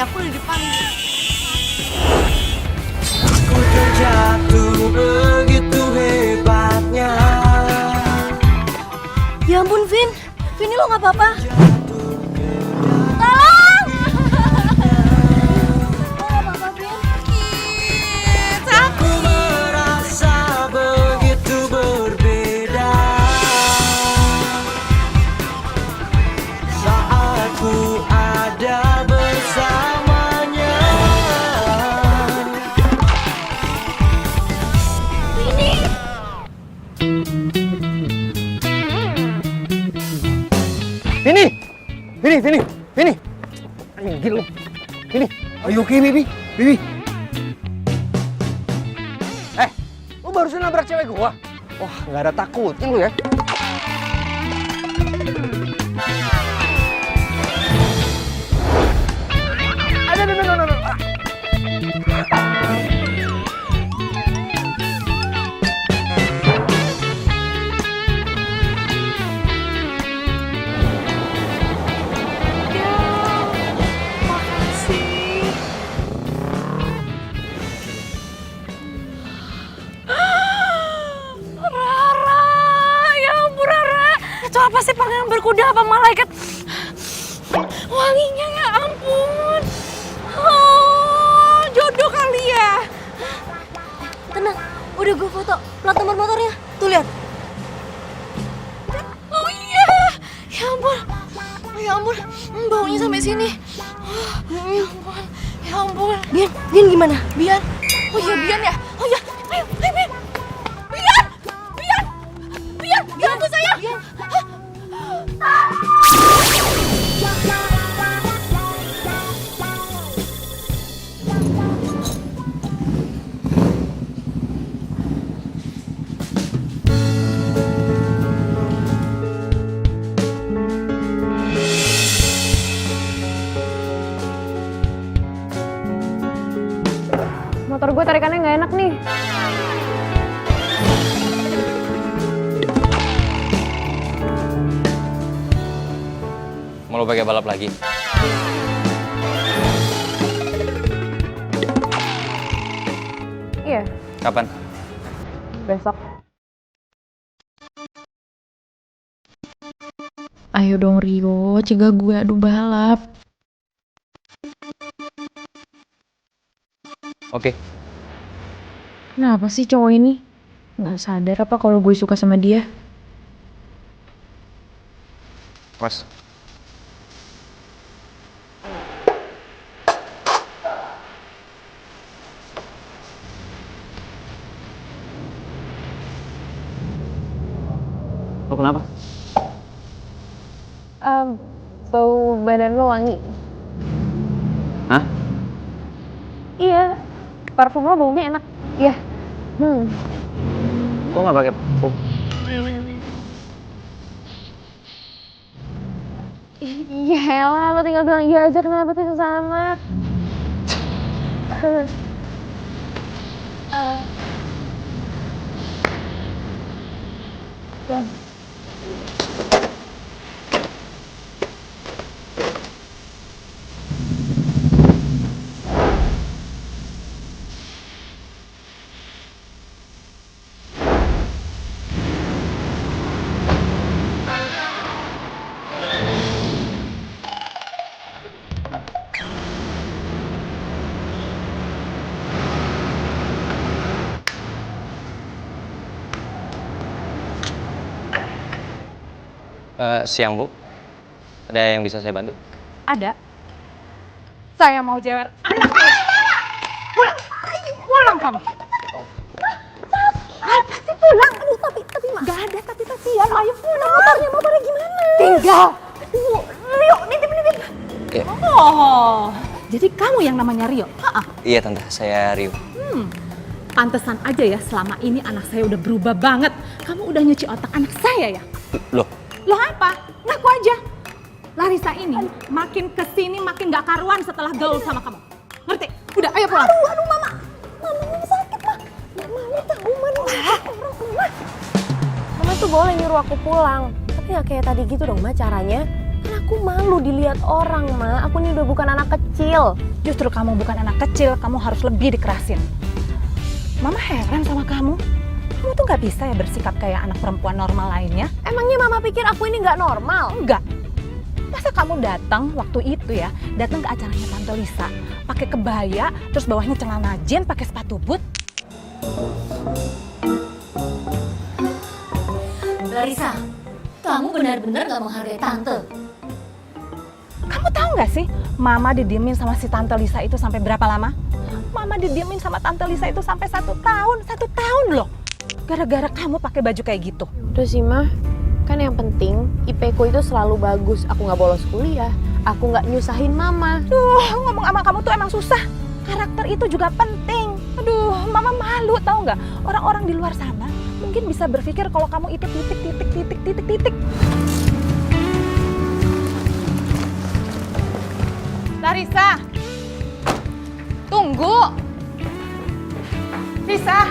aku udah dipanggil. Aku terjatuh begitu hebatnya. Ya ampun, Vin. Vini lo nggak apa-apa? Aku merasa begitu berbeda saat ku ada bersamanya. Vini. Minggir lu. Vini, are you okay, baby? Baby. Lu barusan nabrak cewek gua. Wah, nggak ada takutnya lu ya. No. Itu apa sih, pangeran berkuda apa malaikat? Wanginya ya ampun. Oh, jodoh kali ya. Tenang, udah gue foto plat nomor motornya. Tuh lihat. Oh iya, ya ampun. Ya ampun, baunya sampai sini. Ya ampun. Bian gimana? Bian. Oh iya, Bian ya. Oh iya, ayo Bian. Bian, bantu saya. Bian. Motor gue tarikannya nggak enak nih. Mau lo pakai balap lagi? Iya, Kapan? besok. Ayo dong Rio, cegah gue adu balap. Oke. Kenapa sih cowok ini? Nggak sadar apa kalau gue suka sama dia? Mas. Lo kenapa? Bau badan lo wangi. Hah? Iya, parfum lo baunya enak. Iya. Kok nggak pakai parfum? Iya lah, lo tinggal bilang iya aja, kenapa tuh sama? Siang, Bu. Ada yang bisa saya bantu? Ada. Saya mau jewer anak saya. Pulang kamu. Pasti pulang. Aduh, tapi nggak ada tapi-tapian. Ayo pulang. Motornya gimana? Tinggal. Rio, nitip. Iya. Oh, jadi kamu yang namanya Rio? Iya, Tante. Saya Rio. Pantesan aja ya, selama ini anak saya udah berubah banget. Kamu udah nyuci otak anak saya ya? Loh, Loh apa? Ngaku aja. Larissa ini makin kesini makin gak karuan setelah gaul sama kamu. Ngerti? Udah, ayo pulang. Aduh, Mama. Mama sakit, Ma. Mama tahu, Mama tuh boleh nyuruh aku pulang, tapi nggak kayak tadi gitu dong, Ma, caranya. Kan Aku malu dilihat orang, Ma. Aku ini udah bukan anak kecil. Justru kamu bukan anak kecil, kamu harus lebih dikerasin. Mama heran sama kamu. Kamu tuh nggak bisa ya bersikap kayak anak perempuan normal lainnya. Emangnya Mama pikir aku ini nggak normal? Enggak. Masa kamu datang waktu itu ya, datang ke acaranya Tante Lisa, pakai kebaya, terus bawahnya celana jeans, pakai sepatu boot. Larissa, kamu benar-benar gak menghargai Tante. Kamu tahu nggak sih, Mama didiemin sama si Tante Lisa itu sampai berapa lama? Mama didiemin sama Tante Lisa itu sampai 1 tahun, 1 tahun loh. Gara-gara kamu pakai baju kayak gitu. Udah sih, Ma. Kan yang penting IP ku itu selalu bagus. Aku nggak bolos kuliah. Aku nggak nyusahin Mama. Duh, ngomong sama kamu tuh emang susah. Karakter itu juga penting. Aduh, Mama malu tahu nggak? Orang-orang di luar sana mungkin bisa berpikir kalau kamu itu titik. Larissa, tunggu. Lisa,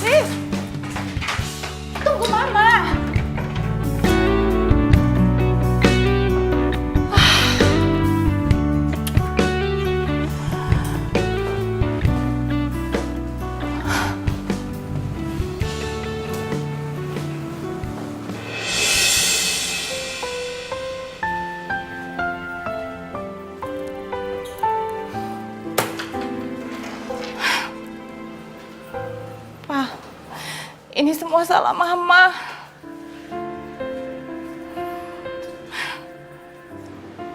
Lis, tunggu Mama. Ini semua salah Mama.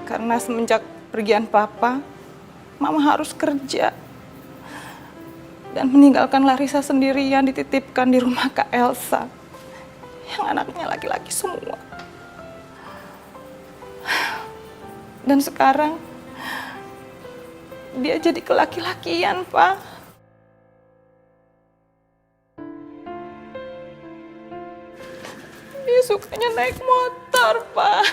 Karena semenjak pergian Papa, Mama harus kerja. Dan meninggalkan Larissa sendirian dititipkan di rumah Kak Elsa. Yang anaknya laki-laki semua. Dan sekarang, dia jadi kelaki-lakian, Pak. Dia sukanya naik motor, Pak.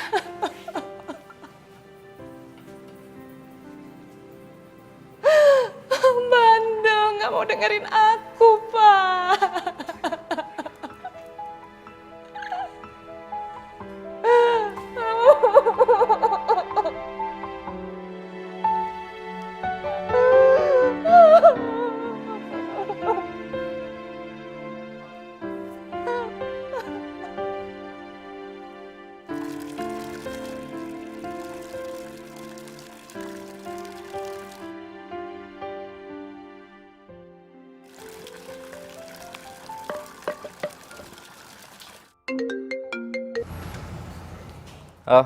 Bandel, nggak mau dengerin aku, Pak. Oh,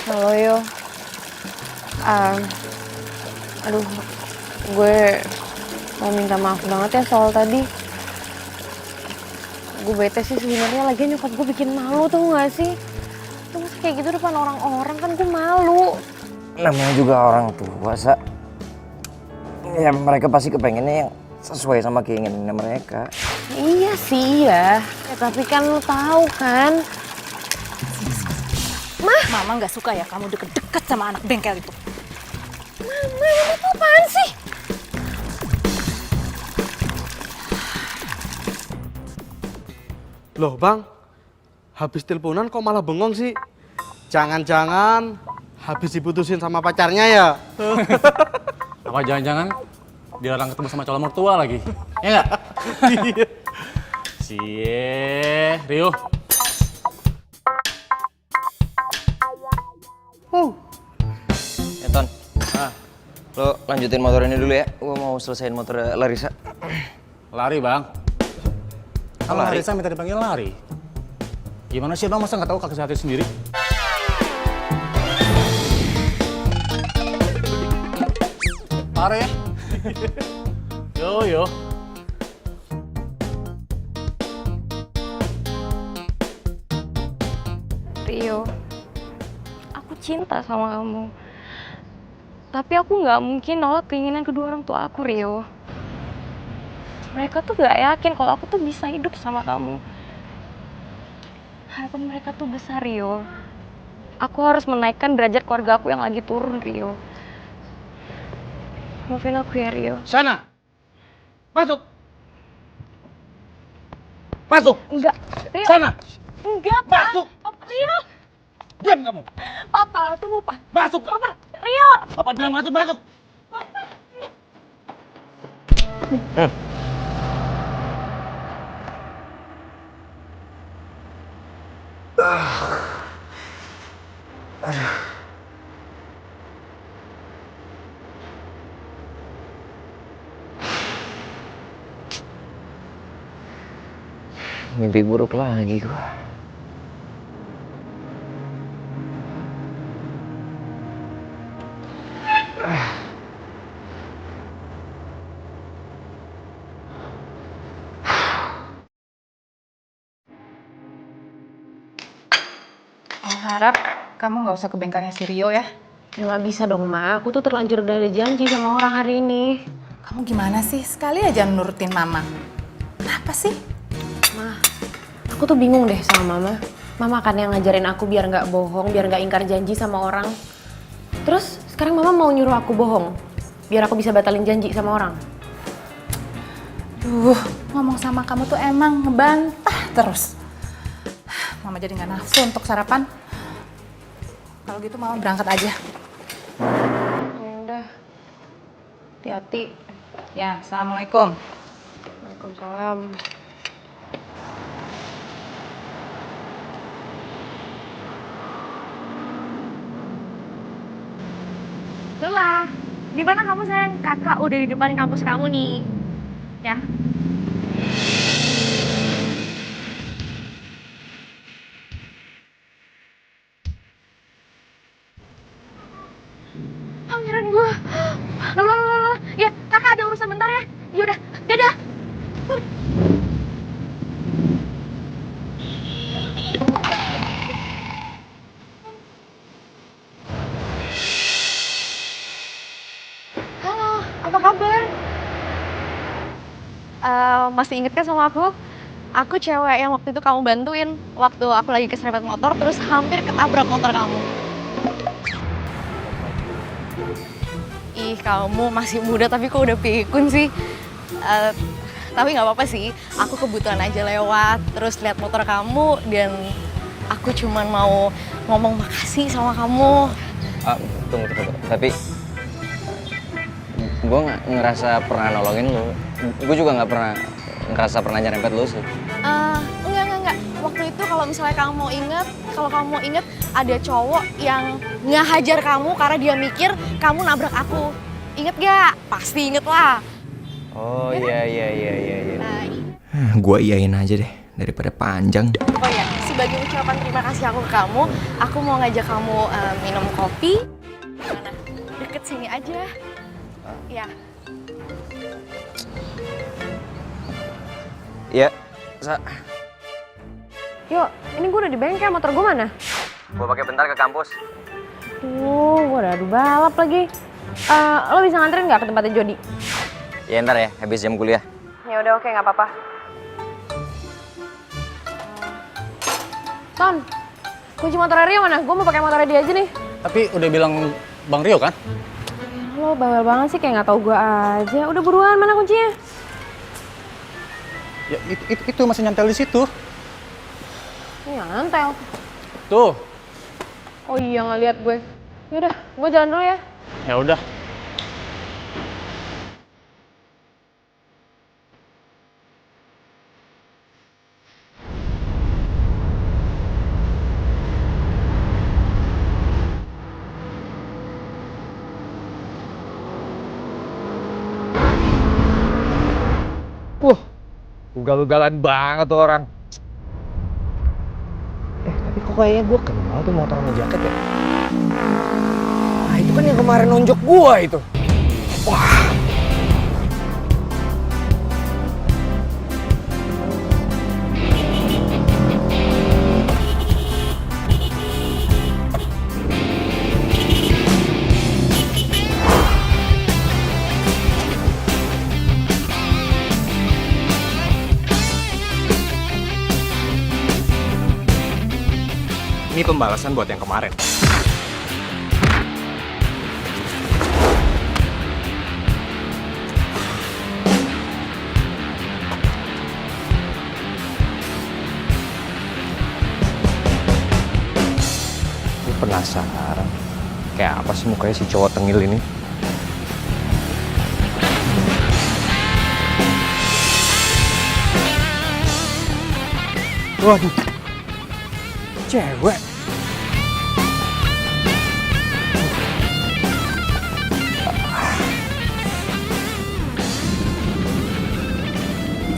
Halo, Yo. Aduh, gue mau minta maaf banget ya soal tadi. Gue bete sih sebenarnya, lagian nyokap gue bikin malu, tau gak sih? Tuh masih kayak gitu depan orang-orang, kan gue malu. namanya juga orang tua, Sa. Ya mereka pasti kepengennya yang sesuai sama keinginan mereka. Iya sih, iya. Ya, tapi kan lu tahu kan. Mama nggak suka ya kamu deket-deket sama anak bengkel itu. Mama itu apaan sih? Loh, Bang. Habis teleponan kok malah bengong sih? Jangan-jangan habis diputusin sama pacarnya ya? Apa jangan-jangan dilarang ketemu sama calon mertua lagi? Ya nggak? Cie, Rio. Ya, Ton. Lo lanjutin motor ini dulu ya. Gua mau selesaiin motor Larissa. Lari, Bang. Kalau Lari? Larissa minta dipanggil lari. Gimana sih, Bang? Masa nggak tahu kaki hati sendiri? Lari ya? Yo. Rio, aku cinta sama kamu. Tapi aku nggak mungkin nolak keinginan kedua orang tua aku, Rio. Mereka tuh gak yakin kalau aku tuh bisa hidup sama kamu. Harapan mereka tuh besar, Rio. Aku harus menaikkan derajat keluarga aku yang lagi turun, Rio. Maafin aku ya, Rio. Sana! Masuk! Masuk! Enggak, Rio. Sana! Enggak, Pak. Masuk! Rio. Diam kamu. Papa, tunggu, Pak. Masuk. Papa, Rio. Papa bilang masuk, masuk. Mimpi buruk lagi gua. Harap kamu nggak usah ke bengkelnya si Rio ya. Ya nggak bisa dong, Ma. Aku tuh terlanjur udah ada janji sama orang hari ini. Kamu gimana sih? Sekali aja nurutin mama. Kenapa sih? Aku tuh bingung deh sama Mama. Mama kan yang ngajarin aku biar nggak bohong, biar nggak ingkar janji sama orang. Terus sekarang Mama mau nyuruh aku bohong, biar aku bisa batalin janji sama orang. Duh, ngomong sama kamu tuh emang ngebantah terus. Mama jadi nggak nafsu untuk sarapan. Kalau gitu Mama berangkat aja. Ya udah, hati-hati. Ya, Assalamualaikum. Waalaikumsalam. Lula, di mana kamu sayang? Kakak udah di depan kampus kamu nih. Ya. Pangeran gue. Lula. Ya, kakak ada urusan bentar ya. Yaudah, dadah. Halo, apa kabar? Masih inget kan sama aku? Aku cewek yang waktu itu kamu bantuin waktu aku lagi keserempet motor terus hampir ketabrak motor kamu. Ih, kamu masih muda tapi kok udah pikun sih. Tapi nggak apa-apa sih, aku kebetulan aja lewat terus lihat motor kamu dan aku cuman mau ngomong makasih sama kamu. Tunggu. Tapi gue nggak ngerasa pernah nolongin lo. Gue juga nggak pernah ngerasa pernah nyerempet lo sih. Enggak. Waktu itu kalau misalnya kamu mau inget ada cowok yang ngehajar kamu karena dia mikir kamu nabrak aku. Inget gak? Pasti inget lah. Oh iya. Nah, Gue iyain aja deh daripada panjang. oh ya, sebagai ucapan terima kasih aku ke kamu, aku mau ngajak kamu minum kopi. Mana? Deket sini aja. Ya. Iya. Yuk, ini gue udah di bengkel, motor gue mana? Gue pakai bentar ke kampus. Tuh, gue udah adu balap lagi. Lo bisa nganterin nggak ke tempatnya Jody? Ya ntar ya, habis jam kuliah. Ya udah, oke, nggak apa-apa. Ton, kunci motor Rio mana? Gue mau pakai motor dia aja nih. Tapi udah bilang Bang Rio kan? Lo bawel banget sih, kayak nggak tahu gue aja. Udah buruan, mana kuncinya? Ya itu masih nyantel di situ. Ini nyantel. Tuh. Oh iya, nggak lihat gue. Yaudah, gue jalan dulu ya. Ya udah. Ugal-ugalan banget tuh orang. Tapi kok kayaknya gue kenal tuh motor sama jaket ya. Ah, itu kan yang kemarin nonjok gue itu. Wah. Ini pembalasan buat yang kemarin. mukanya si cowok tengil ini. Waduh, cewek.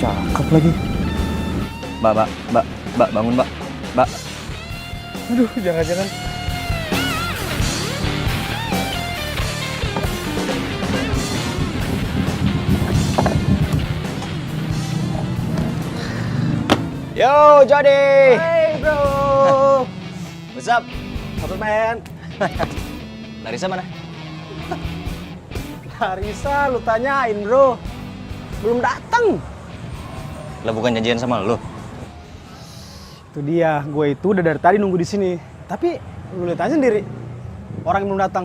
Cakep lagi. Mbak, bangun, Mbak. Mbak. Aduh, jangan-jangan. Yo, Jody. Hey bro. What's up? Apa men? Larissa mana? Larissa, lu tanyain bro. Belum datang. Lah bukan janjian sama lu. Itu dia, gue itu udah dari tadi nunggu di sini. Tapi lu lihat aja sendiri, orang yang belum datang.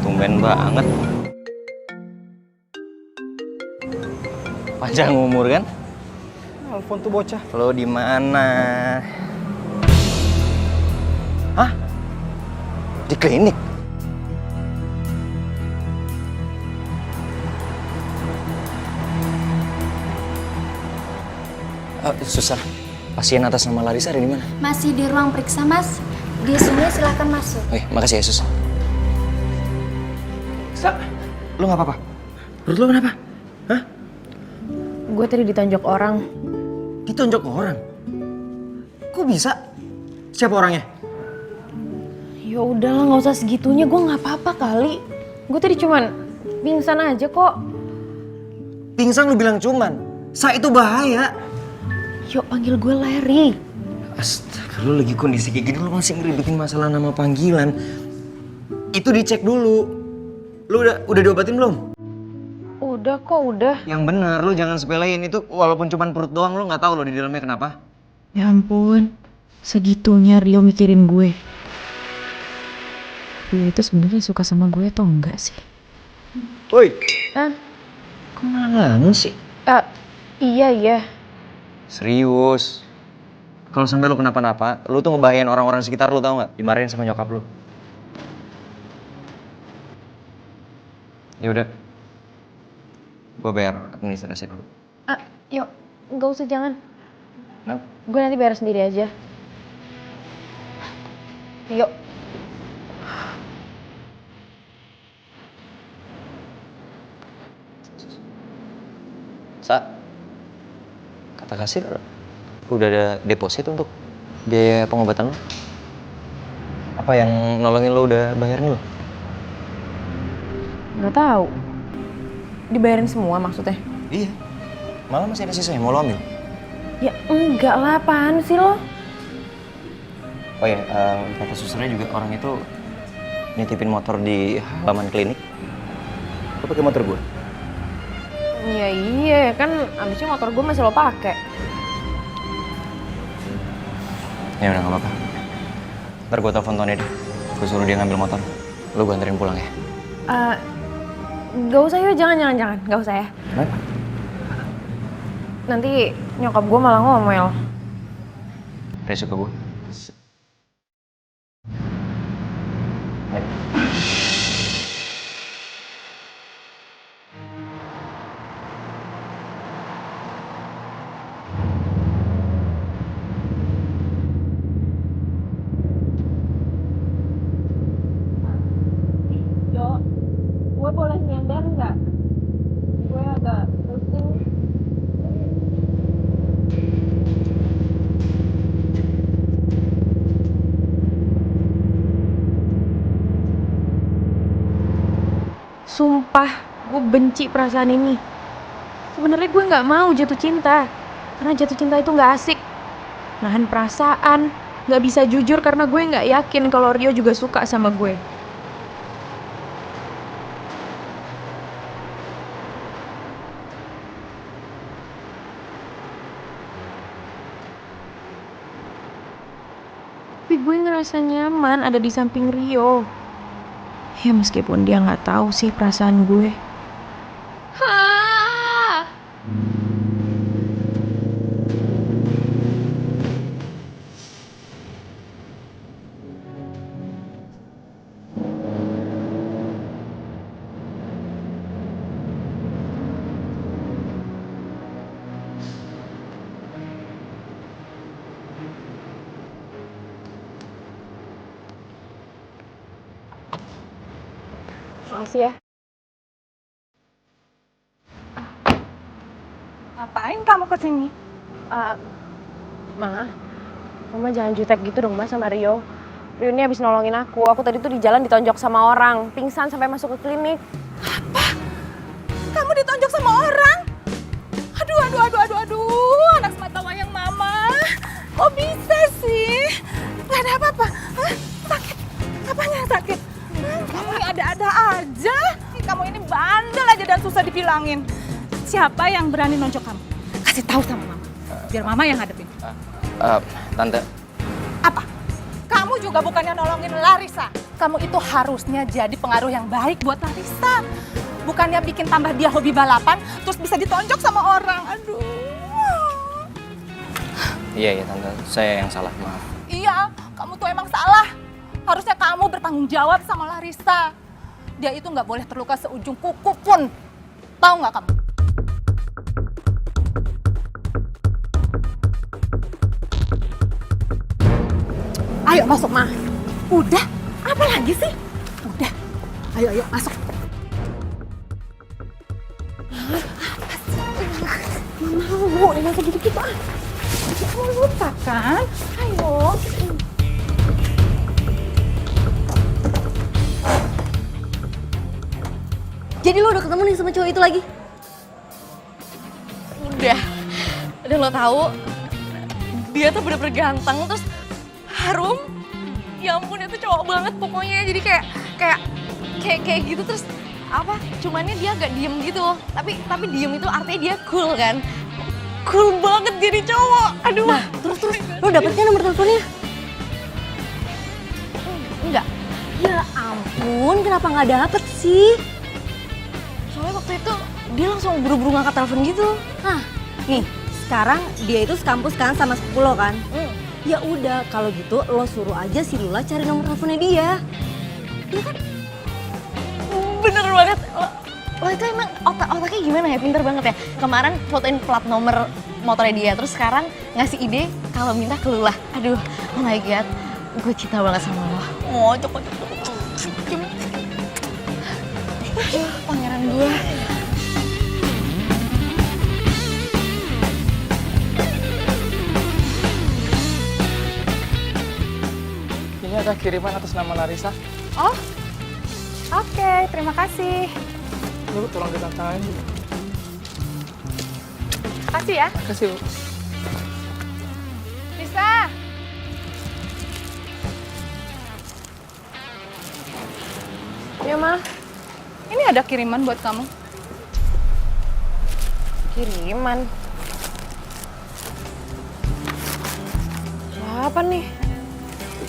Tumben banget. Panjang umur kan? Telepon tuh bocah. Lo di mana? Hah? Di klinik? Susah. Pasien atas nama Larissa ada di mana? Masih di ruang periksa, Mas. Di sini silahkan masuk. Oke, makasih ya, Sus. Lu nggak apa-apa? Perut lu kenapa? Hah? Gue tadi ditonjok orang. Ditonjok orang? Kok bisa? Siapa orangnya? Ya udahlah, nggak usah segitunya. Gue nggak apa-apa kali. Gue tadi cuman pingsan aja kok. Pingsan lu bilang cuman. Itu bahaya. Yuk panggil gue Larry. Astaga, lu lagi kondisi kayak gini lu masih ngeribetin masalah nama panggilan. Itu dicek dulu. Lu udah diobatin belum? Udah kok, udah. Yang benar, lu jangan sepelein itu walaupun cuman perut doang lu nggak tahu lo di dalamnya kenapa. Ya ampun, segitunya Rio mikirin gue. Rio itu sebenarnya suka sama gue atau enggak sih? Woi, Hah? kok malah ngelamun sih? Iya. Serius. Kalau sampai lu kenapa-napa, lu tuh ngebahayain orang-orang sekitar lu, tau nggak? Dimarahin sama nyokap lu. Ya udah. Gue bayar administrasi dulu. Yuk, nggak usah, jangan. Kenapa? Gue nanti bayar sendiri aja. Yuk. Kata kasir udah ada deposit untuk biaya pengobatan lo. Apa yang nolongin lo udah bayarin lo? Nggak tahu. Dibayarin semua maksudnya? Iya. Malah masih ada sisanya, mau lo ambil? Ya enggak lah, apaan sih lo? Oh ya, kata susternya juga orang itu nitipin motor di halaman klinik. Lo pakai motor gue? Ya iya, kan abisnya motor gue masih lo pakai. Ya udah, nggak apa-apa. Ntar gue telepon Tony deh. Gue suruh dia ngambil motor. Lo gue anterin pulang ya. Gak usah yuk, jangan. Gak usah ya. Kenapa? Nanti nyokap gue malah ngomel. Resiko gue. Gue boleh nyender nggak? Gue agak pusing. Sumpah, gue benci perasaan ini. Sebenarnya gue nggak mau jatuh cinta, karena jatuh cinta itu nggak asik. Nahan perasaan, nggak bisa jujur karena gue nggak yakin kalau Rio juga suka sama gue. Tapi gue ngerasa nyaman ada di samping Rio. Ya meskipun dia nggak tahu sih perasaan gue. Makasih ya. Ngapain kamu kesini? Mama jangan jutek gitu dong Mas sama Rio. Rio ini habis nolongin aku. Aku tadi tuh di jalan ditonjok sama orang, pingsan sampai masuk ke klinik. Kamu ditonjok sama orang? Aduh, anak semata wayang mama. Kok bisa sih? Gak ada apa-apa. Hah? Sakit? Apanya yang sakit? Kamu ini ada-ada aja. Kamu ini bandel aja dan susah dibilangin. Siapa yang berani nonjok kamu? Kasih tahu sama mama. Biar mama yang hadepin. Tante, Apa? Kamu juga bukannya nolongin Larissa. Kamu itu harusnya jadi pengaruh yang baik buat Larissa. Bukannya bikin tambah dia hobi balapan, terus bisa ditonjok sama orang. Aduh. iya Tante, saya yang salah, maaf. Iya, kamu tuh emang salah. Harusnya kamu bertanggung jawab sama Larissa. Dia itu nggak boleh terluka seujung kuku pun. Tahu nggak kamu? Ayo masuk, Ma. Udah? Apa lagi sih? Udah. Ayo masuk. Mau masuk gitu-gitu ah. Kamu lupa kan? Ayo. Jadi lo udah ketemu nih sama cowok itu lagi? Udah. Dan lo tahu dia tuh bener-bener ganteng terus harum. Ya ampun itu cowok banget pokoknya. Jadi kayak gitu terus apa? Cumannya dia agak diem gitu. Tapi diem itu artinya dia cool kan? Cool banget jadi cowok. Aduh. Nah, terus lo dapetnya nomor teleponnya? Enggak. Ya ampun, kenapa nggak dapet sih? Soalnya waktu itu dia langsung buru-buru ngangkat telepon gitu. Nah, nih sekarang dia itu sekampus kan sama sepupu lo kan? Ya udah kalau gitu lo suruh aja si Lula cari nomor teleponnya dia. Iya kan? Bener banget. Lo itu emang otaknya gimana ya? Pinter banget ya. Kemarin fotoin plat nomor motornya dia, terus sekarang ngasih ide kalau minta ke Lula. Aduh, oh my god, gue cinta banget sama lo. Oh, cokok. Pangeran gue. Ini ada kiriman atas nama Larissa. Oh, oke. Terima kasih. Ini Bu, tolong ditantangan. Makasih ya. Makasih Bu. Bisa. Ya, Ma. Ini ada kiriman buat kamu. Kiriman. Siapa nih?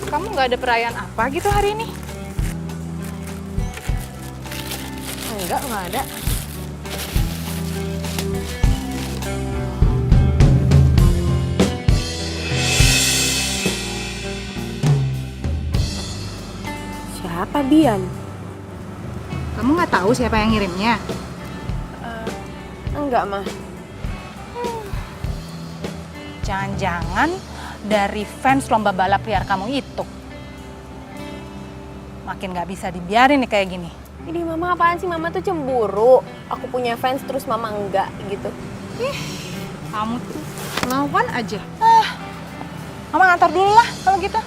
Kamu nggak ada perayaan apa gitu hari ini? Enggak ada. Siapa Bian? Kamu nggak tahu siapa yang ngirimnya? Enggak, Ma. Jangan-jangan dari fans lomba balap liar kamu itu. Makin nggak bisa dibiarin nih kayak gini. Ini Mama apaan sih? Mama tuh cemburu. Aku punya fans terus Mama enggak gitu. Kamu tuh lawan aja. Mama ngantor dulu lah kalau gitu.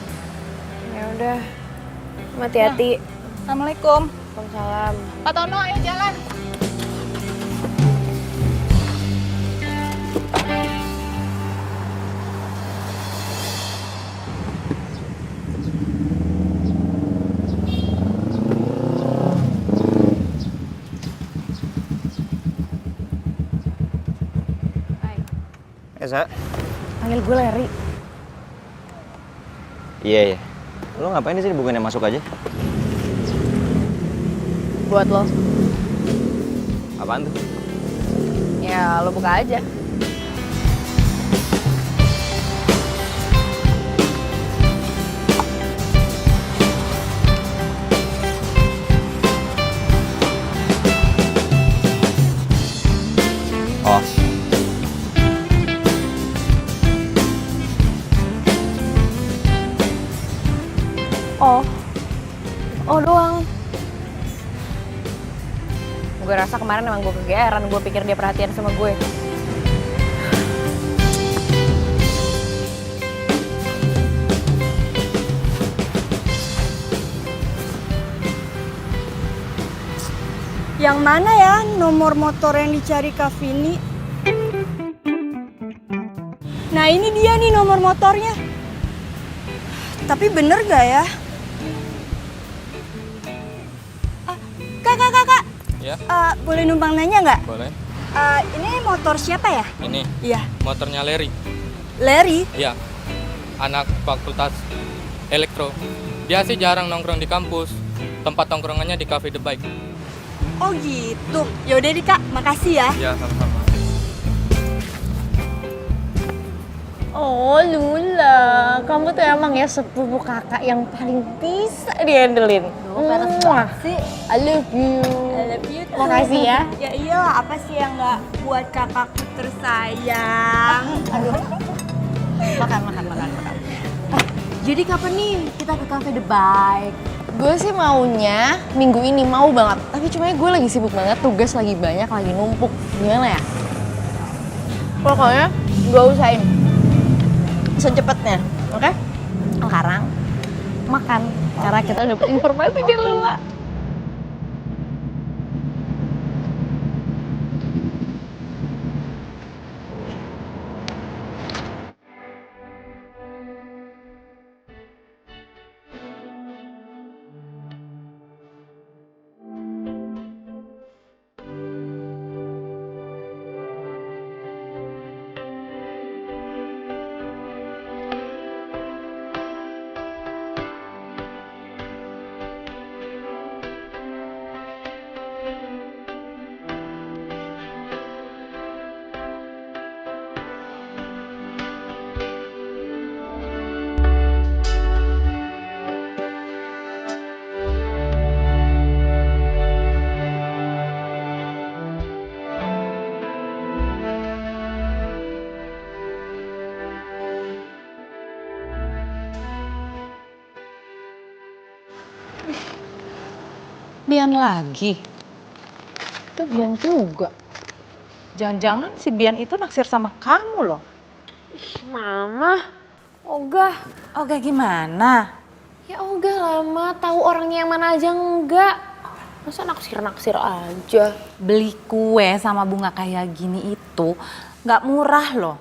Ya udah. Mama hati-hati. Assalamualaikum. Waalaikumsalam. Pak Tono, ayo jalan. Esa? Panggil gue Larry. Iya. Lo ngapain di sini? Bukannya masuk aja? Buat lo. Apaan tuh? Ya lo buka aja. Oh. Oh doang. Gue rasa kemarin emang gue kegeeran, gue pikir dia perhatian sama gue. Yang mana ya nomor motor yang dicari Kak Vini? Nah ini dia nih nomor motornya. Tapi bener gak ya? Kak. Ya. Boleh numpang nanya nggak? Boleh. Ini motor siapa ya? Ini Iya. motornya Larry. Larry? Iya. Anak fakultas elektro. Dia sih jarang nongkrong di kampus. Tempat nongkrongannya di Cafe The Bike. Oh gitu. Yaudah deh Kak, makasih ya. Ya, sama-sama. Oh Lula, kamu tuh emang ya sepupu kakak yang paling bisa dihandelin. Peres banget sih. I love you. I love you too. Makasih ya. Ya iyalah, apa sih yang nggak buat kakakku tersayang? Aduh. Makan. Jadi kapan nih kita ke Cafe The Bike? Gue sih maunya minggu ini, mau banget. Tapi cuma gue lagi sibuk banget, tugas lagi banyak, lagi numpuk. Gimana ya? Pokoknya gue usahain secepatnya, oke? Sekarang makan, karena kita dapet informasi di luar. Bian lagi. Itu Bian juga. Jangan-jangan si Bian itu naksir sama kamu loh. Mama, ogah. Oke, gimana? Ya ogah lama, tahu orangnya yang mana aja enggak. Masa naksir-naksir aja. Beli kue sama bunga kayak gini itu nggak murah loh.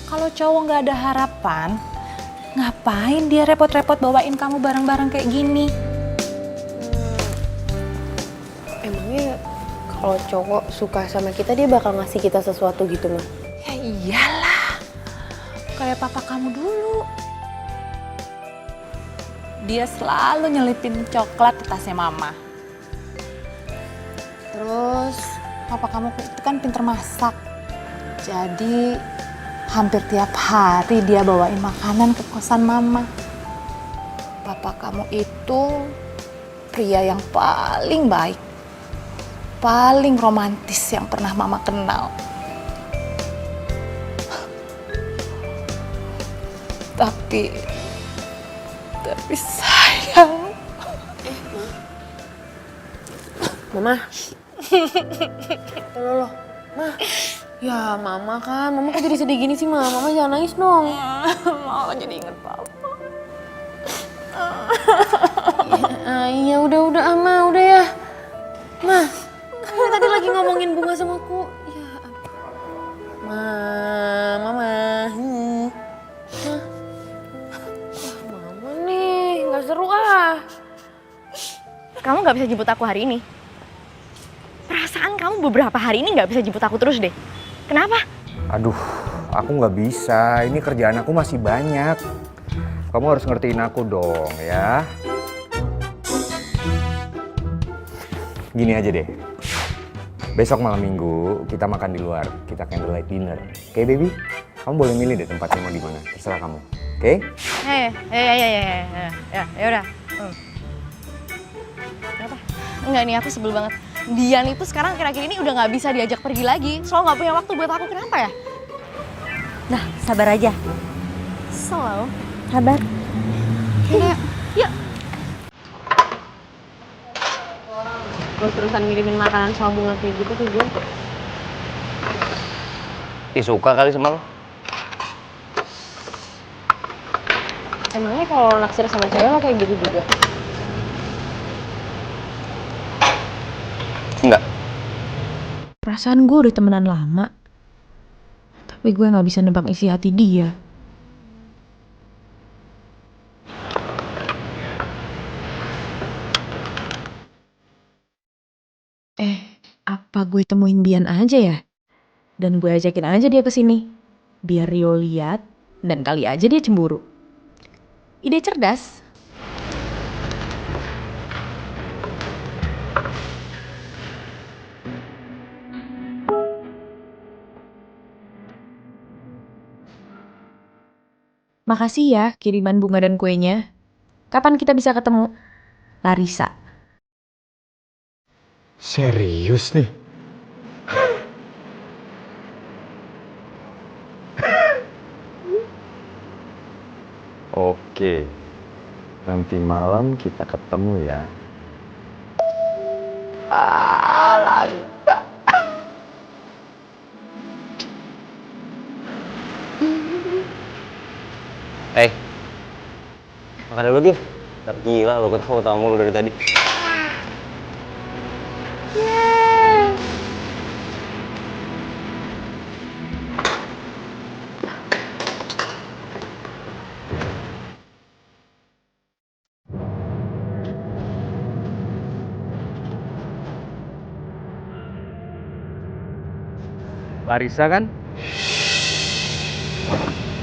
Kalau cowok nggak ada harapan, ngapain dia repot-repot bawain kamu barang-barang kayak gini? Emangnya kalau cowok suka sama kita dia bakal ngasih kita sesuatu gitu mah? Ya iyalah, kayak papa kamu dulu. Dia selalu nyelipin coklat di tasnya mama. Terus papa kamu itu kan pinter masak. Jadi hampir tiap hari dia bawain makanan ke kosan mama. Papa kamu itu pria yang paling baik, paling romantis yang pernah mama kenal. Tapi sayang. Mama. Loh, Ma. Ya mama kan, mama kok jadi sedih gini sih Ma? Mama jangan nangis dong. Mama jadi inget papa. Iya udah Ama, udah ya. Ma, kamu tadi lagi ngomongin bunga sama aku. Ya Mama. Mama nih, nggak seru ah. Kamu nggak bisa jemput aku hari ini. Perasaan kamu beberapa hari ini nggak bisa jemput aku terus deh. Kenapa? Aduh, aku nggak bisa. Ini kerjaan aku masih banyak. Kamu harus ngertiin aku dong ya. Gini aja deh. Besok malam minggu kita makan di luar. Kita candlelight dinner. Oke, baby? Kamu boleh milih deh tempatnya mau di mana. Terserah kamu. Oke? Ya udah. Kenapa? Enggak nih, aku sebel banget. Dian itu sekarang akhir-akhir ini udah nggak bisa diajak pergi lagi. Soalnya nggak punya waktu buat aku. Kenapa ya? Nah, sabar aja. Slow. Sabar. Yuk. terus-terusan ngirimin makanan sama bunga kayak gitu ke gue. Ih, suka kali sama lo. Emangnya kalau naksir sama cewek lo kayak gitu juga? Enggak. Perasaan gue udah temenan lama. Tapi gue gak bisa nebak isi hati dia. Apa gue temuin Bian aja ya? Dan gue ajakin aja dia ke sini. Biar Rio lihat dan kali aja dia cemburu. Ide cerdas. Makasih ya kiriman bunga dan kuenya. Kapan kita bisa ketemu? Larissa. Serius nih? Oke, nanti malam kita ketemu ya. Makan dulu, Gif. Ntar gila lo ketawa tamu lo dari tadi. Larissa kan?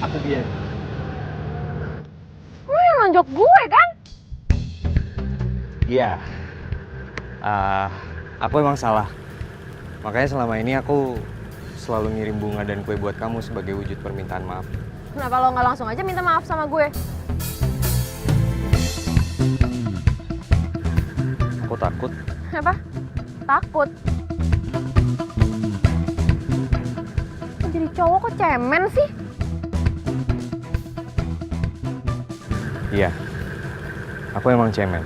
Aku Bian. Lo yang nonjok gue kan? Iya. Aku emang salah. Makanya selama ini aku selalu ngirim bunga dan kue buat kamu sebagai wujud permintaan maaf. Kenapa lo nggak langsung aja minta maaf sama gue? Aku takut. Apa? Takut? Kok jadi cowok kok cemen sih? Iya. Aku emang cemen.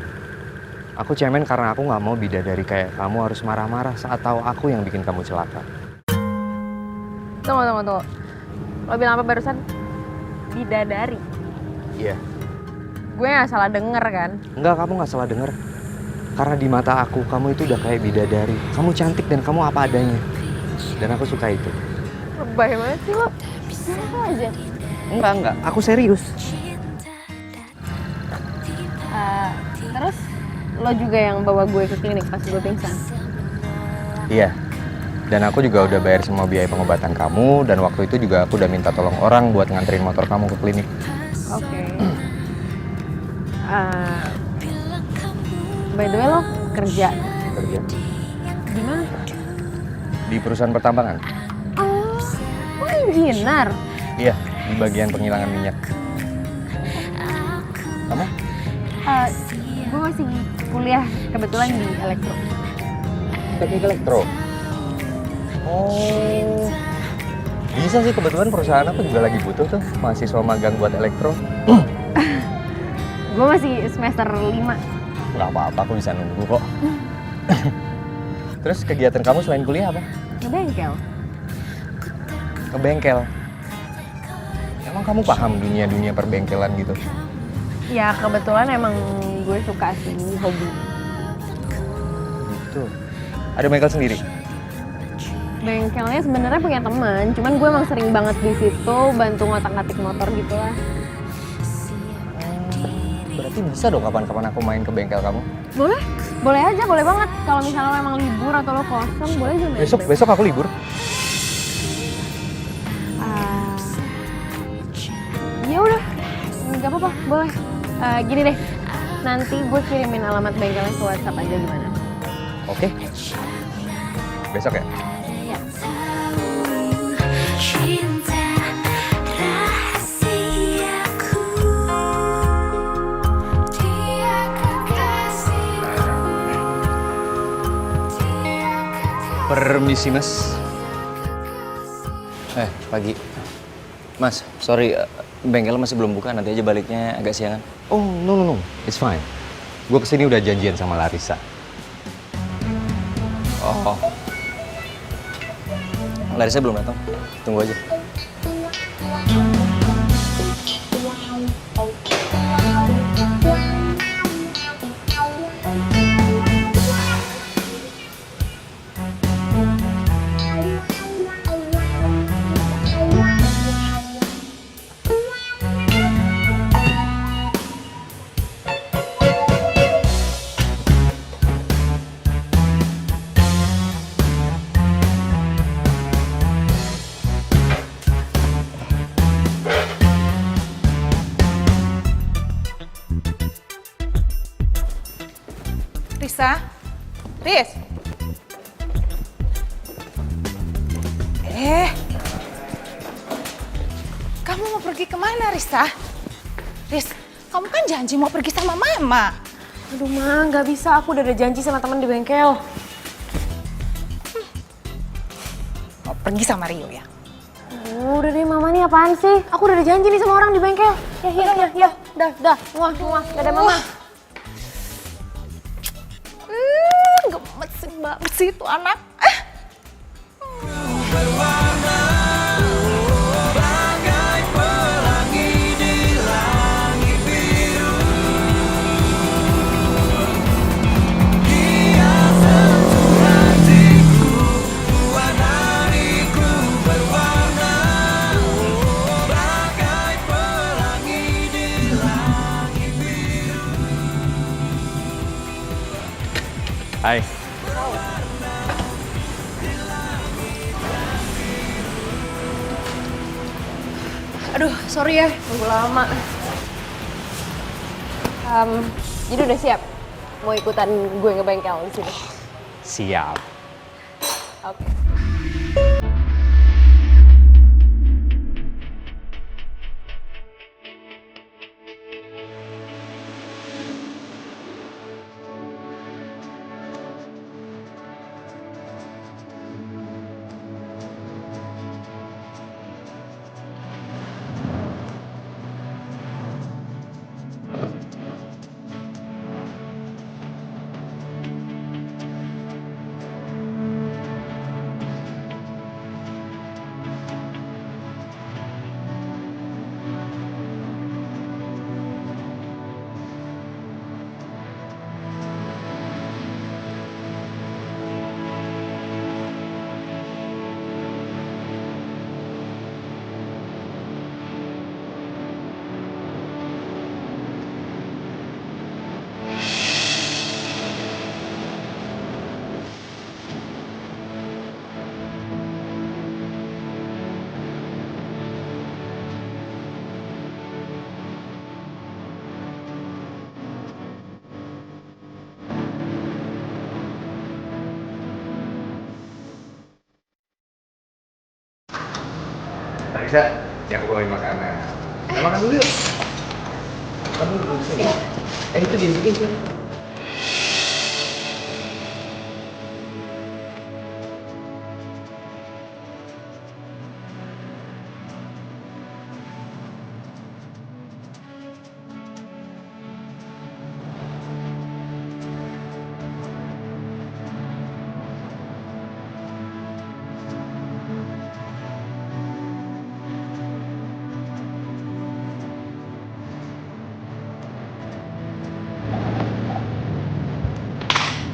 Aku cemen karena aku nggak mau bidadari kayak kamu harus marah-marah saat tahu aku yang bikin kamu celaka. Tunggu. Lo bilang apa barusan? Bidadari? Iya. Gue nggak salah denger kan? Enggak, kamu nggak salah denger. Karena di mata aku, kamu itu udah kayak bidadari. Kamu cantik dan kamu apa adanya. Dan aku suka itu. Lebay banget sih lo. Bisa aja. Enggak. Aku serius. Terus lo juga yang bawa gue ke klinik pas gue pingsan? Iya. Dan aku juga udah bayar semua biaya pengobatan kamu. Dan waktu itu juga aku udah minta tolong orang buat nganterin motor kamu ke klinik. Oke. By the way lo kerja? Kerja. Di mana? Di perusahaan pertambangan. Oh, engineer? Iya, di bagian penghilangan minyak. Kamu? Gue masih kuliah kebetulan di elektro. Teknik elektro? Oh, bisa sih, kebetulan perusahaan aku juga lagi butuh tuh mahasiswa magang buat elektro. Gue masih semester 5. Nggak apa-apa, aku bisa nunggu kok. Terus kegiatan kamu selain kuliah apa? Ngebengkel. Ngebengkel? Emang kamu paham dunia-dunia perbengkelan gitu? Ya kebetulan emang gue suka sih, hobi. Gitu. Ada bengkel sendiri? Bengkelnya sebenarnya punya teman, cuman gue emang sering banget di situ bantu ngotak-ngatik motor gitu lah. Berarti bisa dong kapan-kapan aku main ke bengkel kamu? Boleh aja, boleh banget. Kalau misalnya lo emang libur atau lo kosong, boleh aja main. Besok aku libur. Ya udah, nggak apa-apa, boleh. Gini deh, nanti gue kirimin alamat bengkelnya ke WhatsApp aja gimana? Oke. Besok ya? Ya. Permisi, Mas. Pagi. Mas, sorry, bengkel masih belum buka, nanti aja baliknya agak siangan. Oh, no. It's fine. Gue kesini udah janjian sama Larissa. Oh. Larissa belum datang. Tunggu aja. Risa? Riz? Kamu mau pergi kemana, Risa? Riz, kamu kan janji mau pergi sama Mama. Aduh Ma, nggak bisa. Aku udah ada janji sama teman di bengkel. Mau pergi sama Rio ya? Udah deh Mama, nih apaan sih? Aku udah ada janji nih sama orang di bengkel. Ya. Dah. Muah. Dadah Mama. Gemes banget sih itu anak. Hai. Aduh, sorry ya, nunggu lama. Jadi udah siap? Mau ikutan gue ke bengkel di sini? Siap. Oke. Larissa, ya aku bawain makanan. Makan dulu yuk. Kamu dulu sini. Itu dimasukin sini.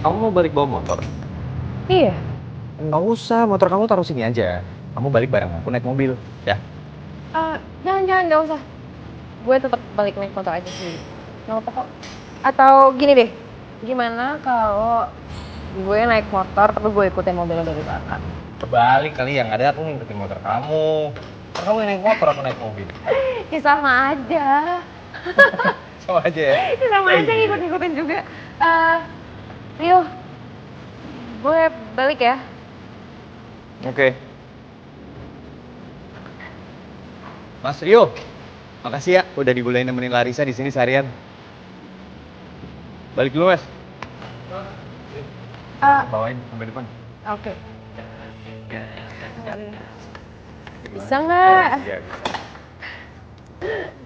Kamu mau balik bawa motor? Iya. Nggak usah, motor kamu taruh sini aja. Kamu balik bareng aku naik mobil, ya? Jangan, nggak usah. Gue tetap balik naik motor aja sih. Nggak apa kok. Atau gini deh, gimana kalau gue naik motor tapi gue ikutin mobilnya dari belakang? Kebalik kali, yang ada aku ngikutin motor kamu. Kamu yang naik motor, aku naik mobil. Ya sama aja. Sama aja ya? Ya sama aja ngikut-ngikutin juga. Rio, gue balik ya. Oke. Mas Rio, makasih ya udah dibolehin nemenin Larissa di sini seharian. Balik dulu, Mas. Bawain sampai depan. Oke. Bisa nggak? Iya.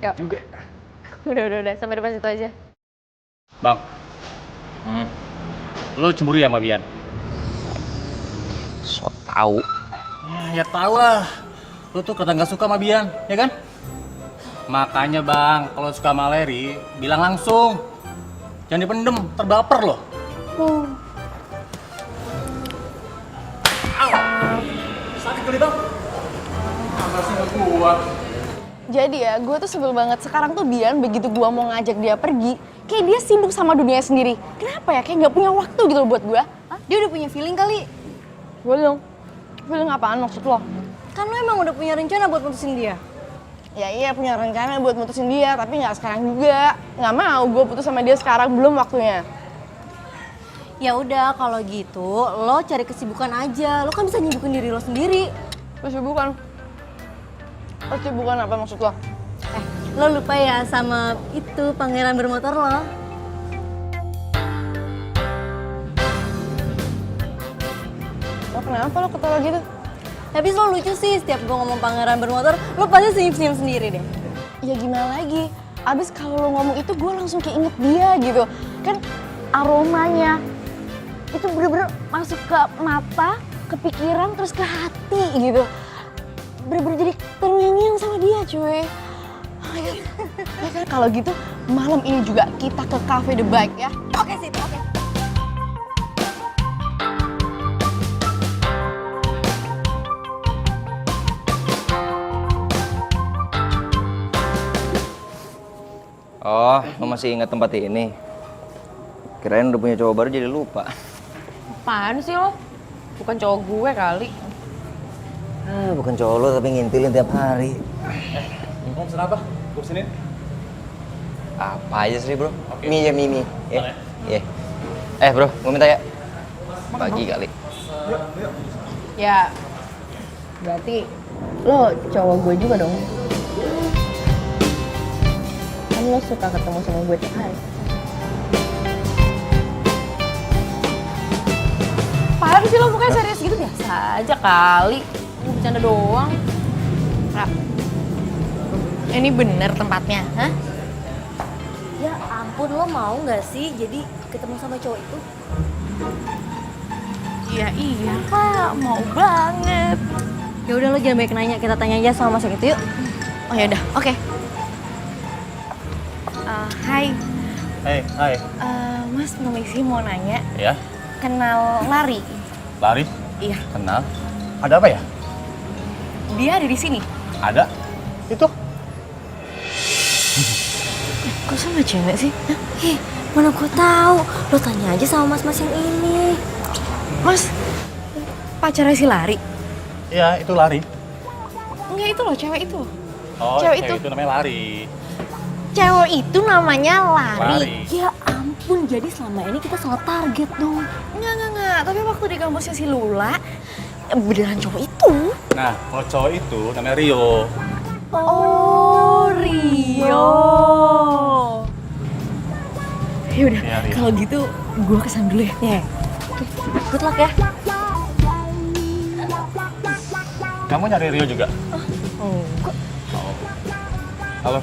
Yuk. Juga. Udah, sampai depan situ aja. Bang, lo cemburu ya sama Bian? So tau. Ya tau lah. Lu tuh kata nggak suka sama Bian, ya kan? Makanya bang, kalau suka sama Larry, bilang langsung. Jangan dipendem, terbaper loh. Sakit kali bang. Masih nggak kuat. Jadi ya, gue tuh sebel banget. Sekarang tuh Bian begitu gue mau ngajak dia pergi, kayak dia sibuk sama dunia sendiri. Kenapa ya? Kayak nggak punya waktu gitu loh buat gue. Dia udah punya feeling kali. Feeling? Feeling apaan maksud lo? Kan lo emang udah punya rencana buat putusin dia. Ya iya punya rencana buat mutusin dia, tapi nggak sekarang juga. Nggak mau gue putus sama dia sekarang, belum waktunya. Ya udah kalau gitu lo cari kesibukan aja. Lo kan bisa nyibukin diri lo sendiri. Kesibukan? Kesibukan apa maksud lo? Lo lupa ya sama itu pangeran bermotor lo. Lo kenapa lo ketawa gitu? Tapi lo lucu sih, setiap gue ngomong pangeran bermotor, lo pasti senyum-senyum sendiri deh. Ya gimana lagi? Abis kalau lo ngomong itu gue langsung keinget dia gitu. Kan aromanya itu bener-bener masuk ke mata, ke pikiran, terus ke hati gitu. Bener-bener jadi terngiang-ngiang sama dia cuy. Ya kan kalau gitu malam ini juga kita ke Cafe The Bike ya. Oke sih, oke. Oh, lo masih ingat tempat ini? Kirain udah punya cowok baru jadi lupa. Apaan sih lo? Bukan cowok gue kali. Bukan cowok lo tapi ngintilin tiap hari. Mau pesen apa? Gue pesenin. Apa aja sih bro? Oke. Mie ya mie. Boleh. Iya. Bro, gue minta ya. Bagi kali. Ya, berarti lo cowok gue juga dong. Kan lo suka ketemu sama gue tiap hari. Apaan sih lo mukanya serius gitu? Biasa aja kali. Gue bercanda doang. Rap, ini bener tempatnya, hah? Ya ampun, lo mau nggak sih jadi ketemu sama cowok itu? Iya kak, mau banget. Ya udah lo jangan banyak nanya, kita tanya aja sama mas yang itu yuk. Oh ya udah, oke. Hai, Hai. Mas Nomisi mau nanya, Ya, kenal Lari? Lari. Iya, Kenal. Ada apa ya? dia ada di sini. Ada. Itu. Kok sama cewek sih? Mana gue tahu, lo tanya aja sama mas-mas yang ini. Mas, pacarnya si Lari? Iya, itu Lari. Enggak, itu loh, cewek itu. Oh, Cewek itu namanya Lari. Cewek itu namanya Lari. Ya ampun, jadi selama ini kita salah target dong. Enggak. Tapi waktu di kampusnya si Lula, beneran cowok itu. Nah, kalau cowok itu namanya Rio. Oh, Rio. Yaudah, Iya, Rio. kalau gitu gue kesana dulu ya. Ya, good luck ya. Kamu nyari Rio juga? Enggak. Oh. Halo.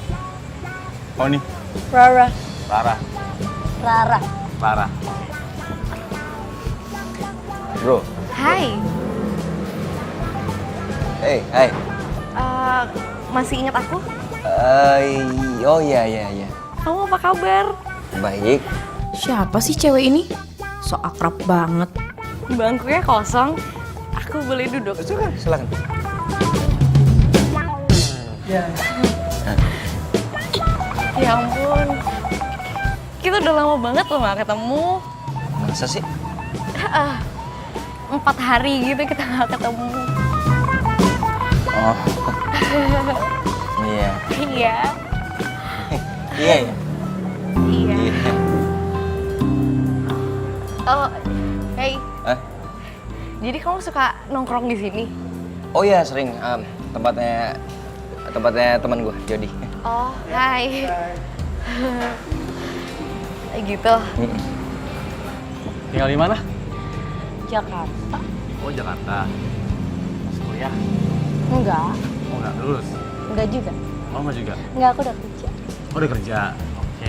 Oh nih, Rara. Rara. Bro. Hai. Hai. Masih ingat aku? Oh iya. Kamu apa kabar? Baik. Siapa sih cewek ini? So akrab banget. Bangkunya kosong. Aku boleh duduk? Silakan. Ya ampun. Kita udah lama banget loh gak ketemu. Masa sih? 4 hari gitu kita gak ketemu. Oh. Iya. Iya. Iya. Iya. Oh, hey. Hah? Jadi kamu suka nongkrong di sini? Oh iya sering. Tempatnya teman gue, Jody. Oh, hai. Gitu. Tinggal di mana? Jakarta? Oh, Jakarta. Masih kuliah? Enggak. Oh, nggak lulus. Enggak juga. Oh, nggak juga. Enggak, aku udah kerja. Oh, udah kerja. Oke.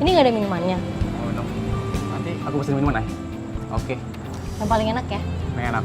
Ini nggak ada minumannya. Oh, no. Nanti aku pesen minuman, Oke. Yang paling enak ya? Enak.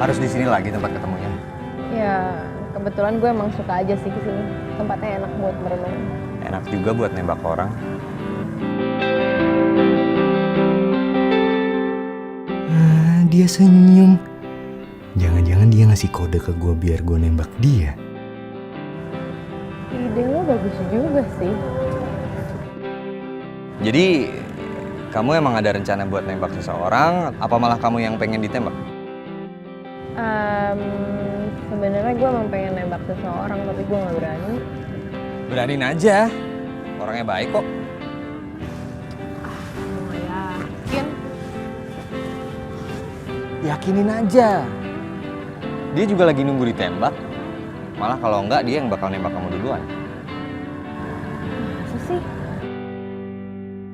Harus di sini lagi tempat ketemunya. Ya, kebetulan gue emang suka aja sih kesini. Tempatnya enak buat merenung. Enak juga buat nembak orang. Dia senyum. Jangan-jangan dia ngasih kode ke gue biar gue nembak dia. Ide lo bagus juga sih. Jadi, kamu emang ada rencana buat nembak seseorang, apa malah kamu yang pengen ditembak? Sebenarnya gue emang pengen nembak seseorang, tapi gue nggak berani. Beraniin aja. Orangnya baik kok. Gue yakin. Yakinin aja. Dia juga lagi nunggu ditembak. Malah kalau enggak, dia yang bakal nembak kamu duluan. Masa sih?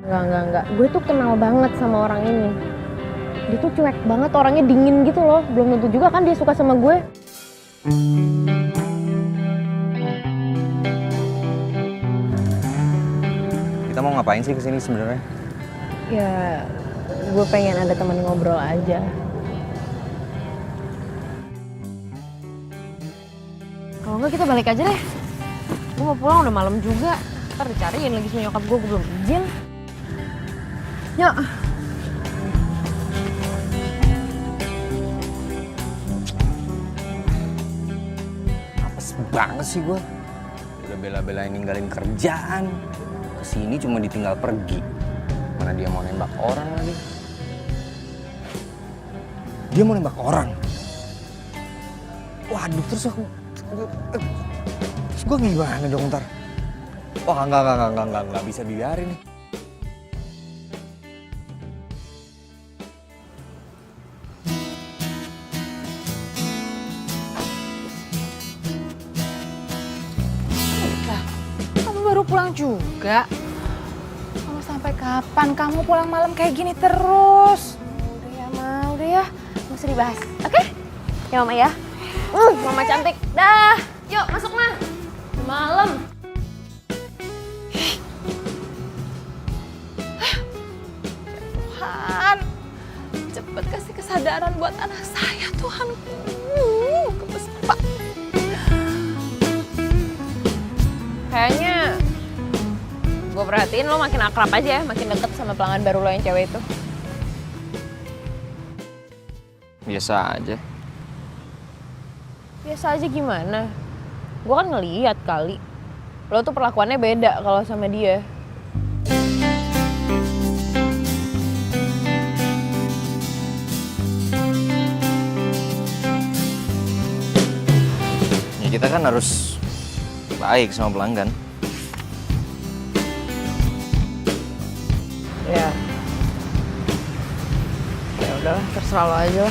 Enggak. Gue tuh kenal banget sama orang ini. Dia tuh cuek banget, orangnya dingin gitu loh. Belum tentu juga kan dia suka sama gue. Kita mau ngapain sih kesini sebenarnya? Ya, gue pengen ada teman ngobrol aja. Kalau enggak kita balik aja deh. Gue mau pulang udah malam juga. Ntar dicariin lagi sama nyokap gue belum izin. Yuk. Males banget sih gue. Udah bela-belain ninggalin kerjaan. Kesini cuma ditinggal pergi. Mana dia mau nembak orang lagi. Dia mau nembak orang. Waduh, terus gue gimana dong ntar? Wah, enggak bisa dibiarin nih. Kamu baru pulang juga? Kamu sampai kapan kamu pulang malam kayak gini terus? Udah ya, Ma. Udah ya. Nggak usah dibahas. Oke? Ya, Mama ya. Mama cantik. Dah. Yuk, masuk, Ma. Udah malam. Tuhan, cepet kasih kesadaran buat anak saya, Tuhanku. Gemes, Pak. Kayaknya gue perhatiin lo makin akrab aja ya, makin deket sama pelanggan baru lo yang cewek itu. Biasa aja. Biasa aja gimana? Gue kan ngeliat kali. Lo tuh perlakuannya beda kalau sama dia. Ya kita kan harus baik sama pelanggan. Ya. Ya udahlah, terserah lo aja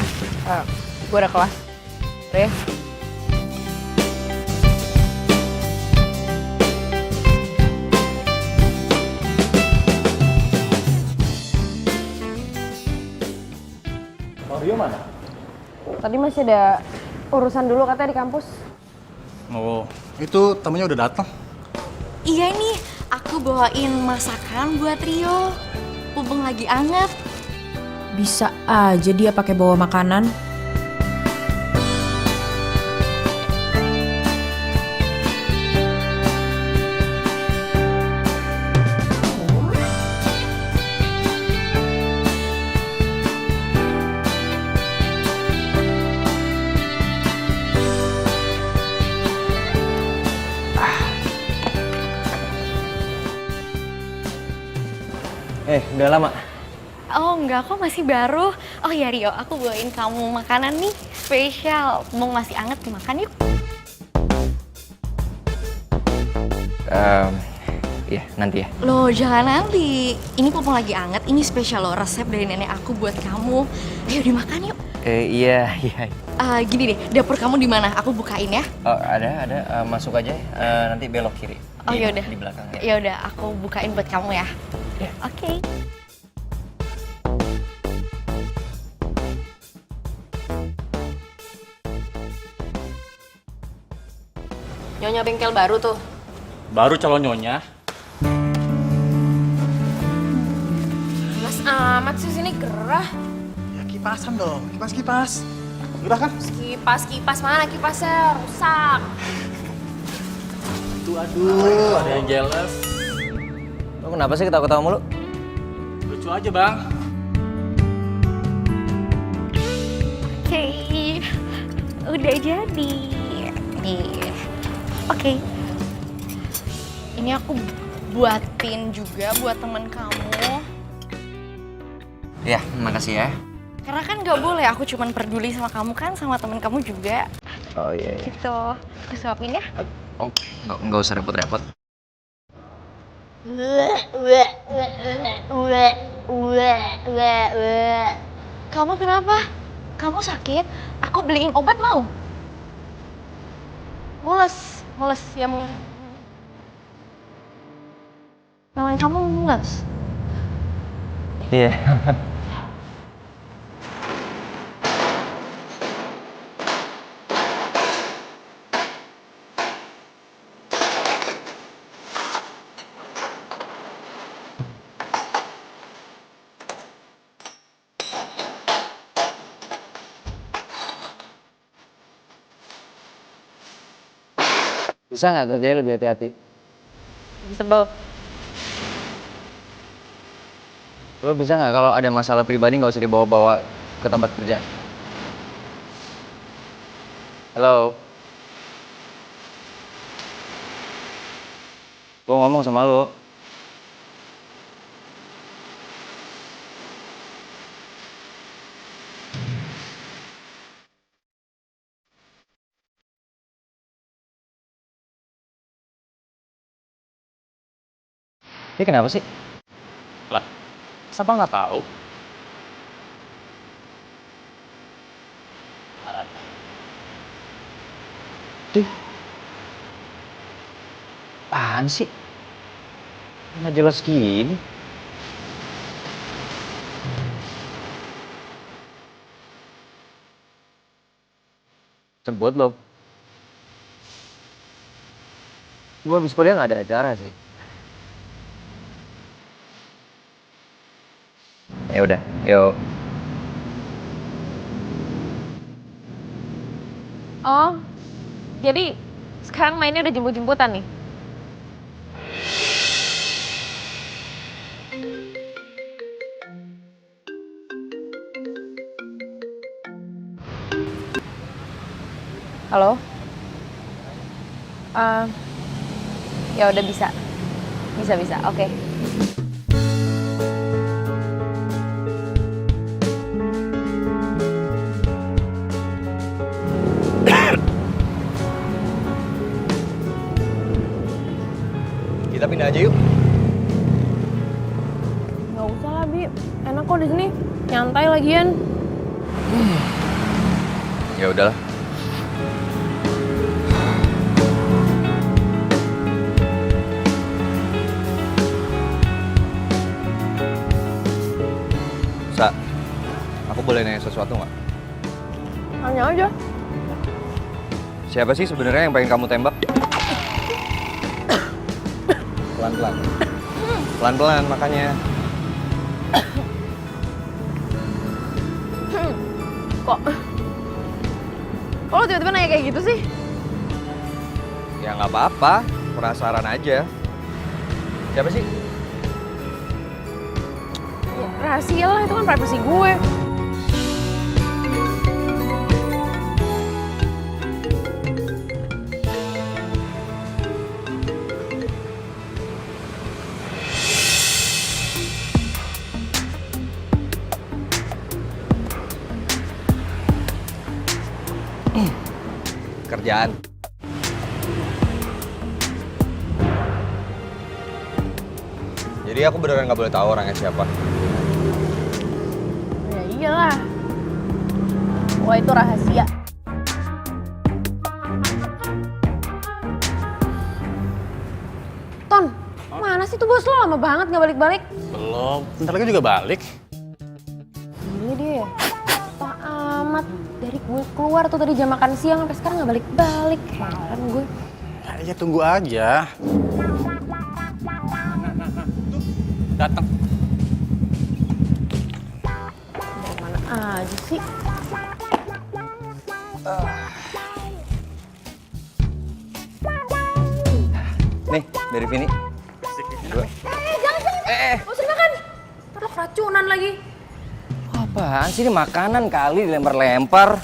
lah. Gue udah kelas. Udah ya. Mario mana? Tadi masih ada urusan dulu katanya di kampus. Oh, itu temennya udah datang. Iya nih, aku bawain masakan buat Rio. Mumpung lagi anget. Bisa aja dia pakai bawa makanan. Udah lama. Oh enggak, kok masih baru. Oh ya Rio, aku bawain kamu makanan nih spesial. Mau masih anget dimakan yuk. Iya, nanti ya. Loh, jangan nanti. Ini mumpung lagi anget, ini spesial loh, resep dari nenek aku buat kamu. Ayo dimakan yuk. Iya. Gini deh, dapur kamu di mana? Aku bukain ya. Oh, ada. Masuk aja. Nanti belok kiri. Oh yaudah. Di belakang ya. Yaudah, aku bukain buat kamu ya. Ya. Oke. Nyonya bengkel baru tuh. Baru calon nyonya. Mas amat sih sini gerah. Ya kipasan dong, kipas. Udah kan? Kipas mana kipasnya rusak. Aduh, ada yang jealous. Lo kenapa sih ketawa-ketawa mulu? Lucu aja, Bang. Oke. Udah jadi. Nih. Oke. Ini aku buatin juga buat temen kamu. Ya, makasih ya. Karena kan gak boleh, aku cuman peduli sama kamu kan, sama temen kamu juga. Oh iya. Gitu. Aku suapin ya. Oh, nggak usah repot-repot. Kamu kenapa? Kamu sakit? Aku beliin obat mau? Mules ya mau. Namanya kamu mules. Iya. Bisa nggak kerjanya lebih hati-hati? Sebel. Lo bisa nggak kalau ada masalah pribadi nggak usah dibawa-bawa ke tempat kerja? Halo? Gue ngomong sama lo. Ini kenapa sih? Lah, siapa nggak tahu? Tuh. Apaan sih? Nggak jelas gini. Sebut lo. Gue habis kuliah nggak ada acara sih. Ya udah, yuk. Oh, jadi sekarang mainnya udah jemput-jemputan nih? Halo? Ya udah bisa. Bisa, oke. Kita pindah aja yuk. Nggak usah lah, Bi. Enak kok di sini. Nyantai lagian. Ya udahlah. Sa, aku boleh nanya sesuatu nggak? Tanya aja. Siapa sih sebenarnya yang pengen kamu tembak? Pelan-pelan. Pelan-pelan makanya. Kok lo tiba-tiba nanya kayak gitu sih? Ya nggak apa-apa, penasaran aja. Siapa sih? Ya, rahasia lah, itu kan privacy gue. Kerjaan. Jadi aku beneran nggak boleh tahu orangnya siapa. Ya iyalah. Wah, itu rahasia. Ton, mana sih tuh bos lo? Lama banget nggak balik-balik. Belum, bentar lagi juga balik. Ini dia. Pak amat. Dari gue keluar tuh tadi jam makan siang sampai sekarang nggak balik-balik. Heran gue. Ya tunggu aja. Tuh, datang. Mau mana aja sih? Nih, dari Vini. Dua. Jangan. Gak usah makan. Ntar lo keracunan lagi. Apaan sih ini makanan kali dilempar-lempar.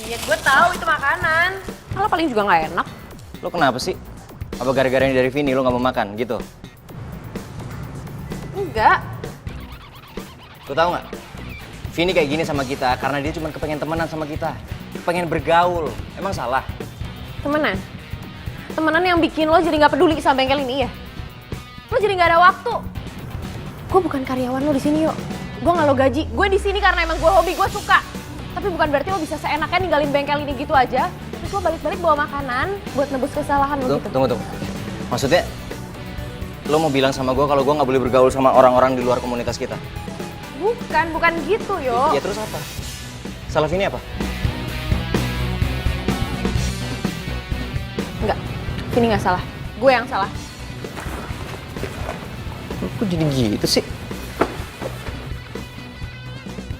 Iya, gue tahu itu makanan. Kalau paling juga nggak enak. Lo kenapa sih? Apa gara-gara ini dari Vini lo nggak mau makan gitu? Enggak. Lo tau nggak? Vini kayak gini sama kita karena dia cuma kepengen temenan sama kita. Pengen bergaul. Emang salah? Temenan? Temenan yang bikin lo jadi nggak peduli sama bengkel ini ya? Lo jadi nggak ada waktu. Gue bukan karyawan lo di sini, yuk. Gue nggak lo gaji. Gue di sini karena emang gue hobi, gue suka. Tapi bukan berarti lo bisa seenaknya ninggalin bengkel ini gitu aja. Terus lo balik-balik bawa makanan buat nebus kesalahan lo gitu. Tunggu. Maksudnya, lo mau bilang sama gue kalau gue nggak boleh bergaul sama orang-orang di luar komunitas kita? Bukan gitu, yo. Ya terus apa? Salah Vini apa? Enggak, Vini nggak salah. Gue yang salah. Kok jadi gitu sih?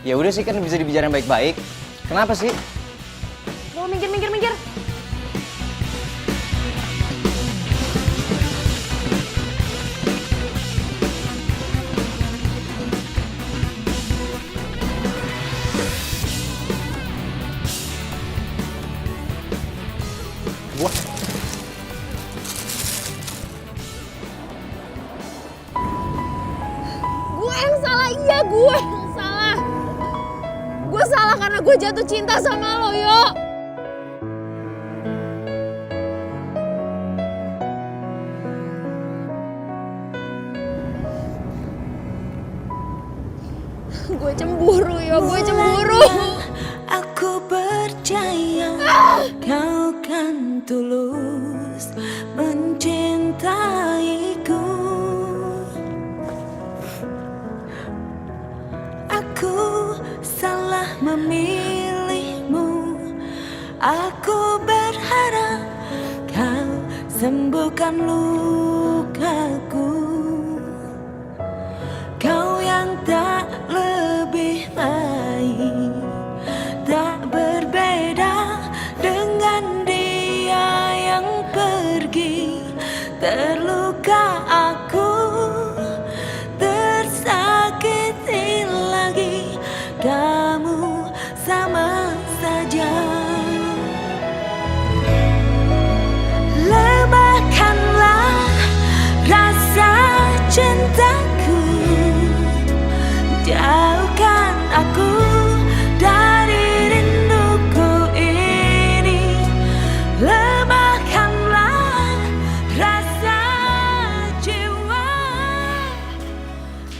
Ya udah sih kan bisa dibicarain baik-baik. Kenapa sih? Lo minggir. gue jatuh cinta sama lo, Yo. Gue cemburu, Yo, gue cemburu. Aku percaya kau kan tulus mencintaiku. Aku salah memilihmu. Aku berharap kau sembuhkan lukaku. Kau yang tak lebih baik, tak berbeda dengan dia yang pergi. Terluka aku, tersakiti lagi. Kamu sama saja. Lemahkanlah rasa cintaku. Jauhkan aku dari rinduku ini. Lemahkanlah rasa jiwa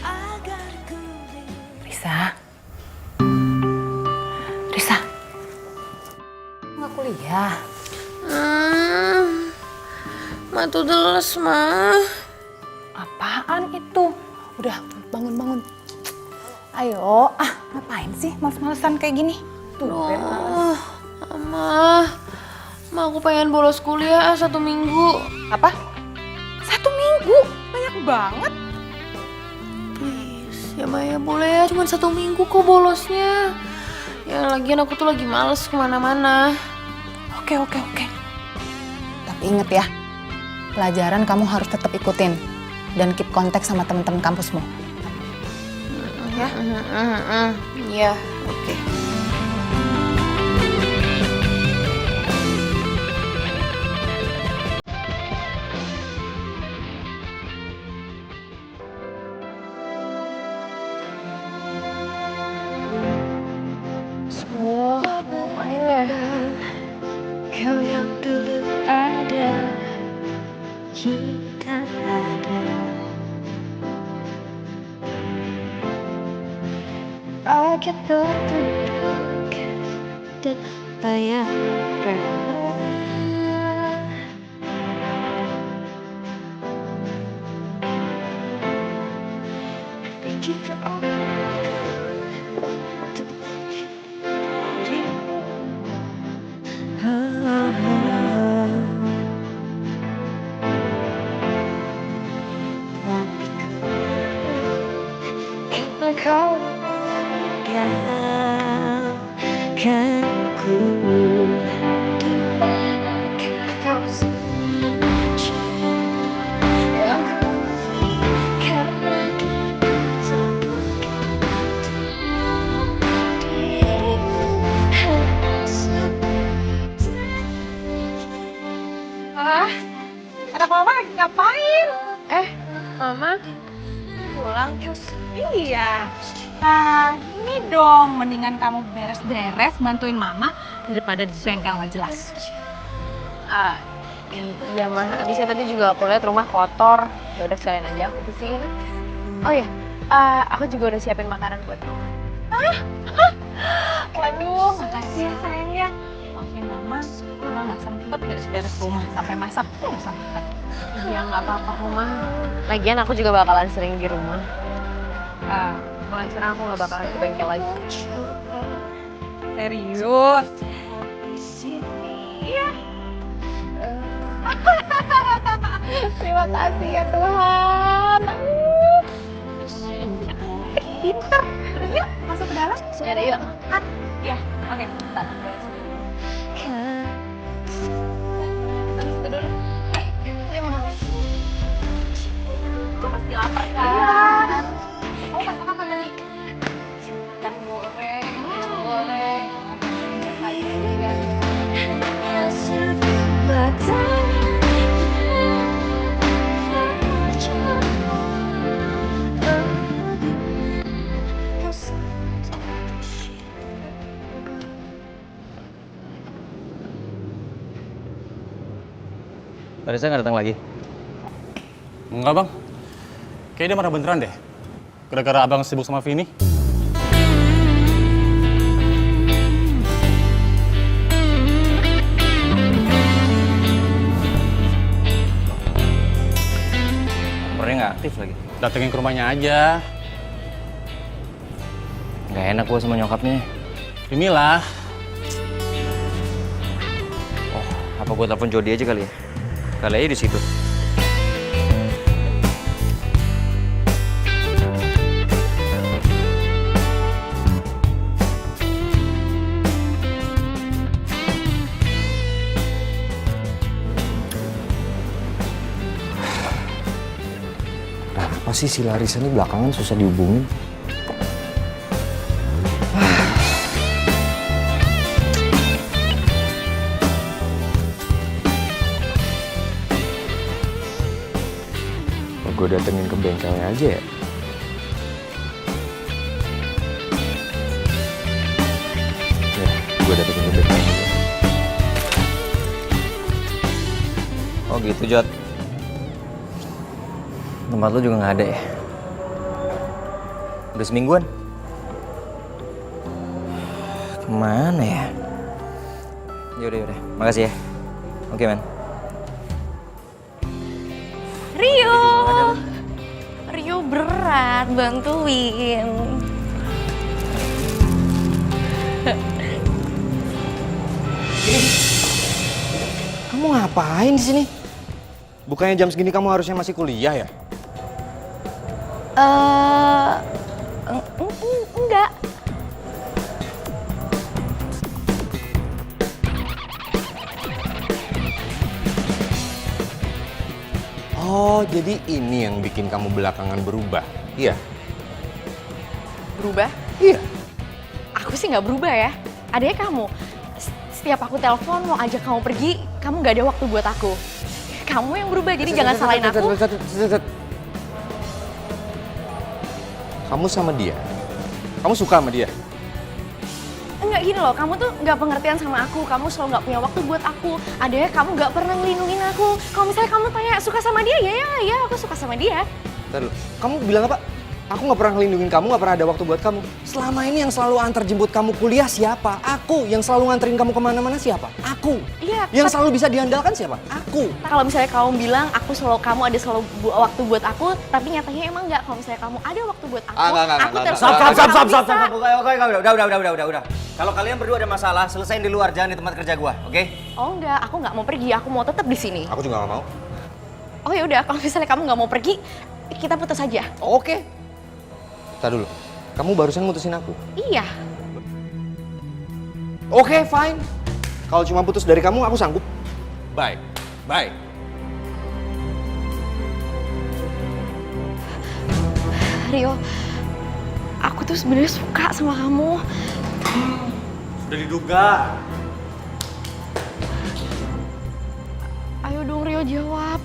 agar ku Risa. Risa. Nggak kuliah. Ma tuh deles, Ma. Apaan itu? Udah, bangun-bangun. Ayo, ngapain sih males-malesan kayak gini? Ma, aku pengen bolos kuliah 1 minggu. Apa? 1 minggu? Banyak banget. Please, ya Ma ya boleh ya, cuma 1 minggu kok bolosnya. Ya lagian aku tuh lagi males kemana-mana. Oke. Tapi inget ya, pelajaran kamu harus tetap ikutin dan keep kontak sama teman-teman kampusmu. Ya? Iya, oke. Kau yang dulu ada, kita ada. Rakyat terduduk dan layak berharap. Pikir kau tinggalkan ku. Kau saja yang ku inginkan. Anak mama lagi ngapain? Mama, pulang. Iya. Nah, ini dong, mendingan kamu beres-beres bantuin mama daripada disengkel nggak jelas. Iya Ma, abisnya tadi juga aku lihat rumah kotor. Ya udah sekalian aja aku bersihin. Oh iya, aku juga udah siapin makanan buat kamu. Waduh, makasih ya sayangnya. Maafin mama nggak sempet beres-beres rumah sampai masak tuh nggak sempet. Ya nggak apa-apa Mama. Lagian aku juga bakalan sering di rumah. Mulai sekarang aku nggak bakalan ke bengkel lagi. Serius? Iya. Terima kasih ya Tuhan. Pinter. Yuk, masuk ke dalam. Ya udah yuk. Ya, oke. Bentar. Pasti lapar kan? Kamu masak apa nih? Ikan goreng, goreng. Larissa nggak datang lagi? Enggak bang, kayaknya dia marah beneran deh. Gara-gara abang sibuk sama Vini. Nomornya nggak aktif lagi. Datengin ke rumahnya aja. Nggak enak gue sama nyokapnya. Inilah. Oh, apa gue telepon Jody aja kali ya? Kali aja di situ. Apa sih si Larissa ini belakangan susah dihubungin? Gue datengin ke bengkelnya aja ya. Ya, gue datengin ke bengkelnya aja. Oh gitu, Jod. Tempat lu juga nggak ada ya? Udah semingguan? Kemana ya? Yaudah. Makasih ya. Oke, man. Rio berat, bantuin. Kamu ngapain di sini? Bukannya jam segini kamu harusnya masih kuliah ya? Enggak. Oh, jadi ini yang bikin kamu belakangan berubah? Iya? Berubah? Iya. Aku sih nggak berubah ya. Adanya kamu. Setiap aku telepon mau ajak kamu pergi, kamu nggak ada waktu buat aku. Kamu yang berubah, jadi jangan salahin aku. Kamu sama dia? Kamu suka sama dia? Enggak gini loh, kamu tuh nggak pengertian sama aku. Kamu selalu nggak punya waktu buat aku. Adanya kamu nggak pernah ngelindungin aku. Kalau misalnya kamu tanya suka sama dia, ya aku suka sama dia. Ntar dulu, kamu bilang apa? Aku nggak pernah ngelindungin kamu, nggak pernah ada waktu buat kamu. Selama ini yang selalu antar jemput kamu kuliah siapa? Aku. Yang selalu nganterin kamu kemana-mana siapa? Aku. Iya. Yang selalu bisa diandalkan siapa? Aku. Kalau misalnya kamu bilang kamu ada selalu waktu buat aku, tapi nyatanya emang nggak. Kalau misalnya kamu ada waktu buat aku, aku terus. Stop. Udah. Kalau kalian berdua ada masalah, selesain di luar, jangan di tempat kerja gua, oke? Oh enggak, aku nggak mau pergi. Aku mau tetap di sini. Aku juga nggak mau. Oh ya udah, kalau misalnya kamu nggak mau pergi, kita putus aja. Oke. Tar dulu. Kamu barusan mutusin aku? Iya. Oke, fine. Kalau cuma putus dari kamu, aku sanggup. Bye. Rio, aku tuh sebenarnya suka sama kamu. Sudah diduga. Ayo dong Rio jawab.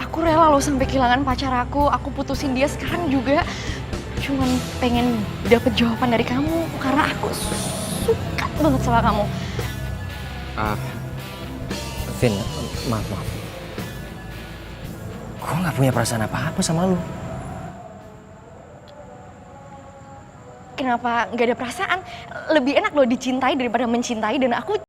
Aku rela loh sampai kehilangan pacar aku putusin dia sekarang juga. Cuman pengen dapet jawaban dari kamu karena aku suka banget sama kamu. Vin, maaf. Gue nggak punya perasaan apa-apa sama lu. Kenapa nggak ada perasaan? Lebih enak loh dicintai daripada mencintai, dan aku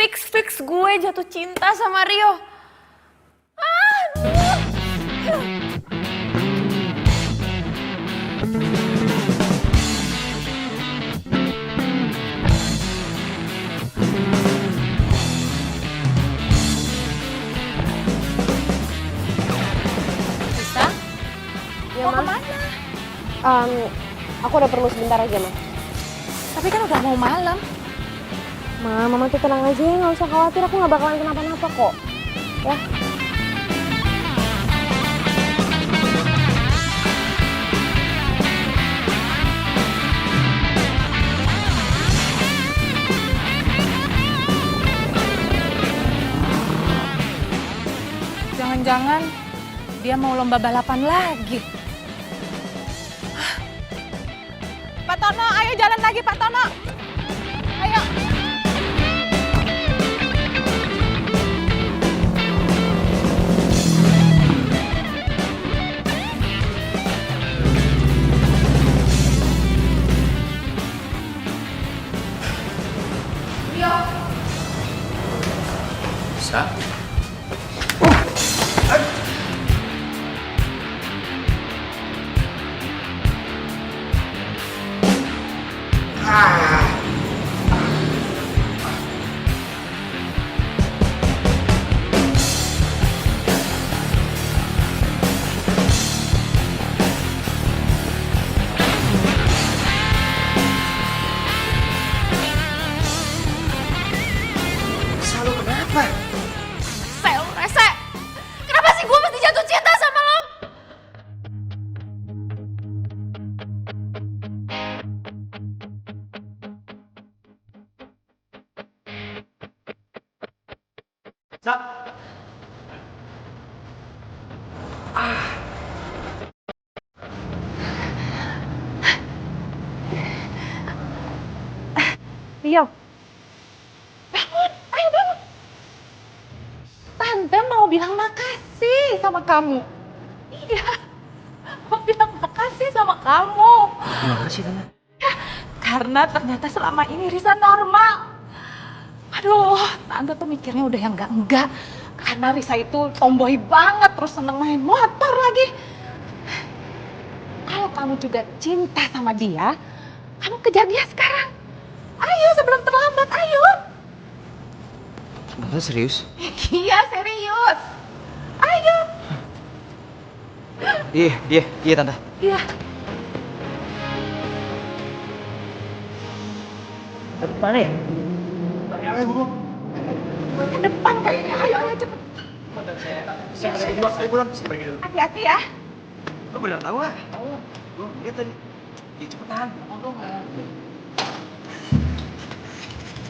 fix gue jatuh cinta sama Rio. Aduh. Bisa? Ya, mau kemana? Aku udah perlu sebentar aja, Ma. Tapi kan udah mau malam. Mama tuh tenang aja ya, nggak usah khawatir. Aku nggak bakalan kenapa-napa kok. Ya. Jangan-jangan dia mau lomba balapan lagi. Pak Tono, ayo jalan lagi Pak Tono. Ayo. Sa? Sel, rese. Kenapa sih gue mesti jatuh cinta sama lo? Rio, Tante mau bilang makasih sama kamu. Iya, mau bilang makasih sama kamu. Kenapa sih, Tante? karena ternyata selama ini Risa normal. Aduh, Tante tuh mikirnya udah yang enggak. Karena Risa itu tomboy banget, terus seneng main motor lagi. Kalau kamu juga cinta sama dia, kamu kejar dia sekarang. Ayo sebelum terlambat, ayo. Tante serius? Iya serius. Ayo. Iya Tante. Iya. Mana ya? Ke depan kayaknya. Ayo cepet. Hati-hati ya. Lo bener tahu ah? Lihat tadi. Ya cepetan.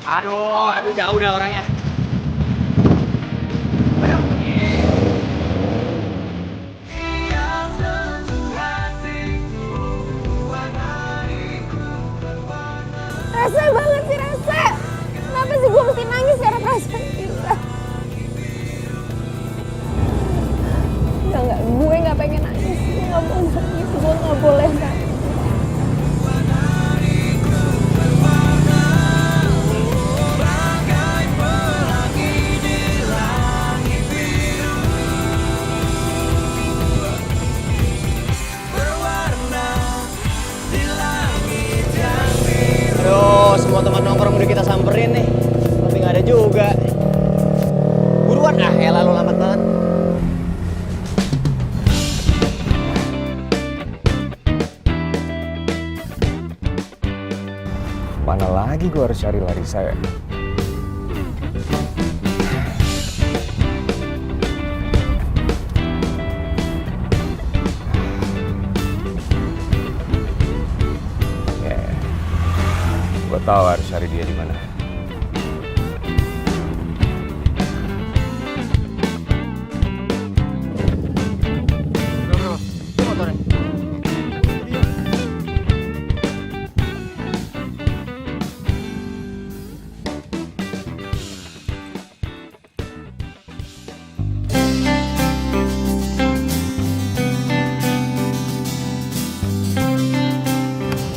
Aduh jauh dah orangnya. Rese banget sih, Rese. Kenapa sih gue mesti nangis karena perasaan kita? Enggak, gue nggak pengen nangis. Gue nggak mau nangis, gue nggak boleh nangis. Aduh, semua teman nongkrong udah kita samperin nih. Tapi nggak ada juga. Buruan, elah lo lambat banget. Mana lagi gue harus cari Larissa ya? Gue tahu harus cari dia di mana.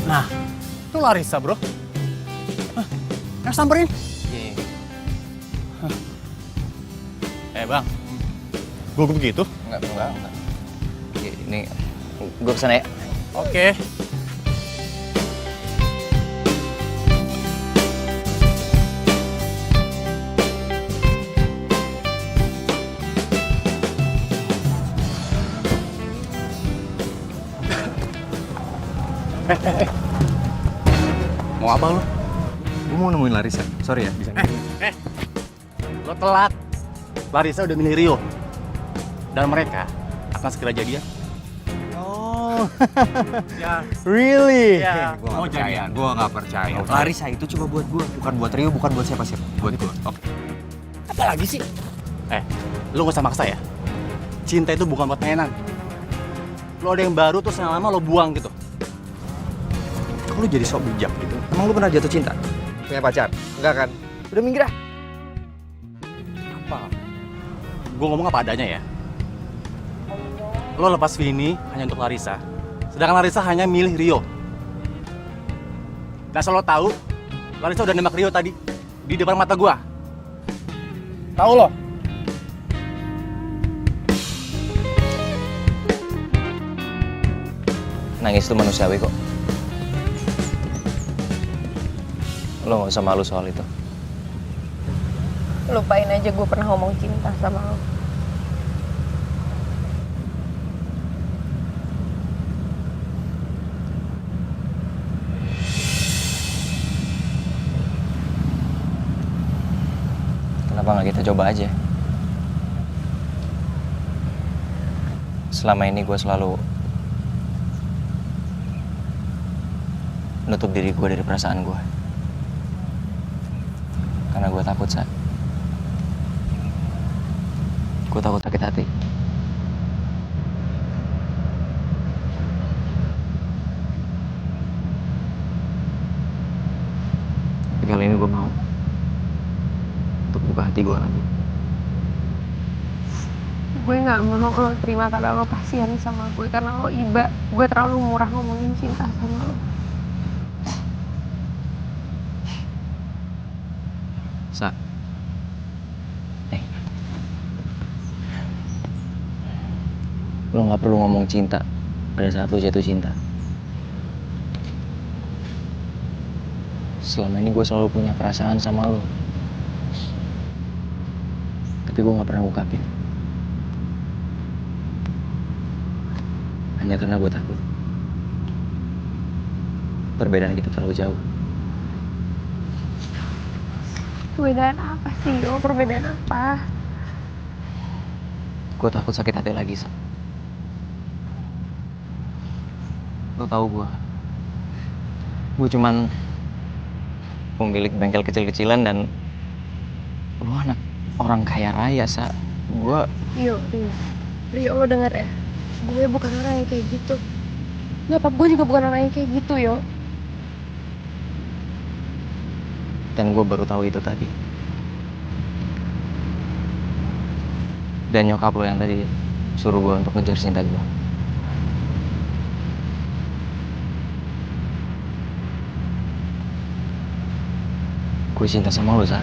Nah, itu Larissa bro. Yang samperin. Bang, gugup begitu? Enggak. Ini gue kesana ya. Oke. Mau apa lu? Gue mau nemuin Larissa. Sorry ya, bisa. Lo telat. Larissa udah milih Rio. Dan mereka akan segera jadian. Oh, Ya. really? Ya. Gue Mau gak percaya. jadian. Gue gak percaya. Mau Larissa itu cuma buat gue, bukan buat Rio, bukan buat siapa-siapa. Buat gue. Oke. Apa lagi sih? Lu gak usah maksa ya. Cinta itu bukan buat mainan. Lo ada yang baru terus yang lama lo buang gitu. Kok lu jadi sok bijak gitu? Emang lu pernah jatuh cinta? Punya pacar? Enggak kan? Udah minggir ah. Apa? Gue ngomong apa adanya ya. Lo lepas Vini hanya untuk Larissa. Sedangkan Larissa hanya milih Rio. Dan asal lo tahu, Larissa udah nembak Rio tadi. Di depan mata gua. Tahu lo? Nangis itu manusiawi kok. Lo gak usah malu soal itu. Lupain aja gue pernah ngomong cinta sama lo. Kenapa nggak kita coba aja? Selama ini gue selalu nutup diri gue dari perasaan gue. Karena gue takut, Sa. Gue takut sakit hati. Tapi kali ini gue mau untuk buka hati gue lagi. Gue gak mau lo terima karena lo kasihan sama gue, karena lo iba. Gue terlalu murah ngomongin cinta sama lo. Sa, lo gak perlu ngomong cinta pada saat lo jatuh cinta. Selama ini gue selalu punya perasaan sama lo, tapi gue gak pernah ungkapin. Hanya karena gue takut perbedaan kita terlalu jauh. Perbedaan apa sih lo? Perbedaan apa? Gue takut sakit hati lagi, Sa. Lo tau gue cuman pemilik bengkel kecil-kecilan dan lo anak orang kaya raya, Sa. Rio, lo denger ya? Gue bukan orang yang kayak gitu. Nyokap gue juga bukan orang yang kayak gitu, Yo. Dan gue baru tahu itu tadi. Dan nyokap lo yang tadi suruh gue untuk ngejar cinta gue. Gue cinta sama lo, Sa.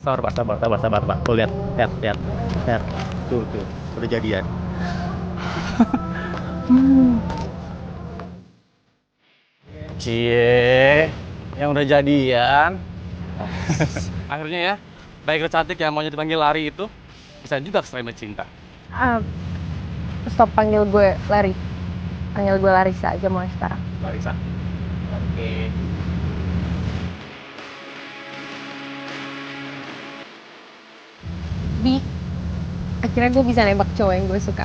Sabar, Pak. Tuh, lihat. Tuh, udah jadian. Cie, yang udah jadian. Akhirnya ya, baik cantik yang maunya dipanggil Lari itu bisa juga keserempet cinta. Stop panggil gue Lari. Panggil gue Larissa aja mulai sekarang. Larissa. Oke. Bi, akhirnya gue bisa nembak cowok yang gue suka.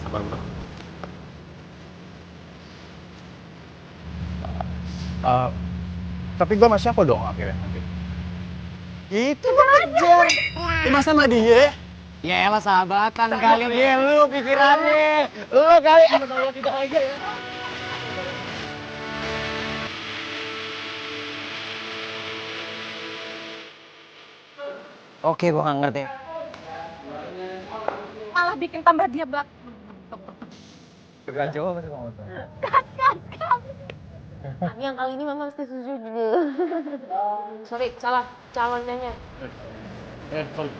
Sabar, bro. Tapi gue sama siapa dong akhirnya nanti? Itu aja. Masa sama dia? Ya elah sahabatan kali dia lu pikirannya. Lu kali tidak aja ya. Oke, gua nggak ngerti. Malah bikin tambah dia bak. Gak coba masih ngomong. Tapi yang kali ini mama mesti setuju. Sorry, salah calonnya. Sorry.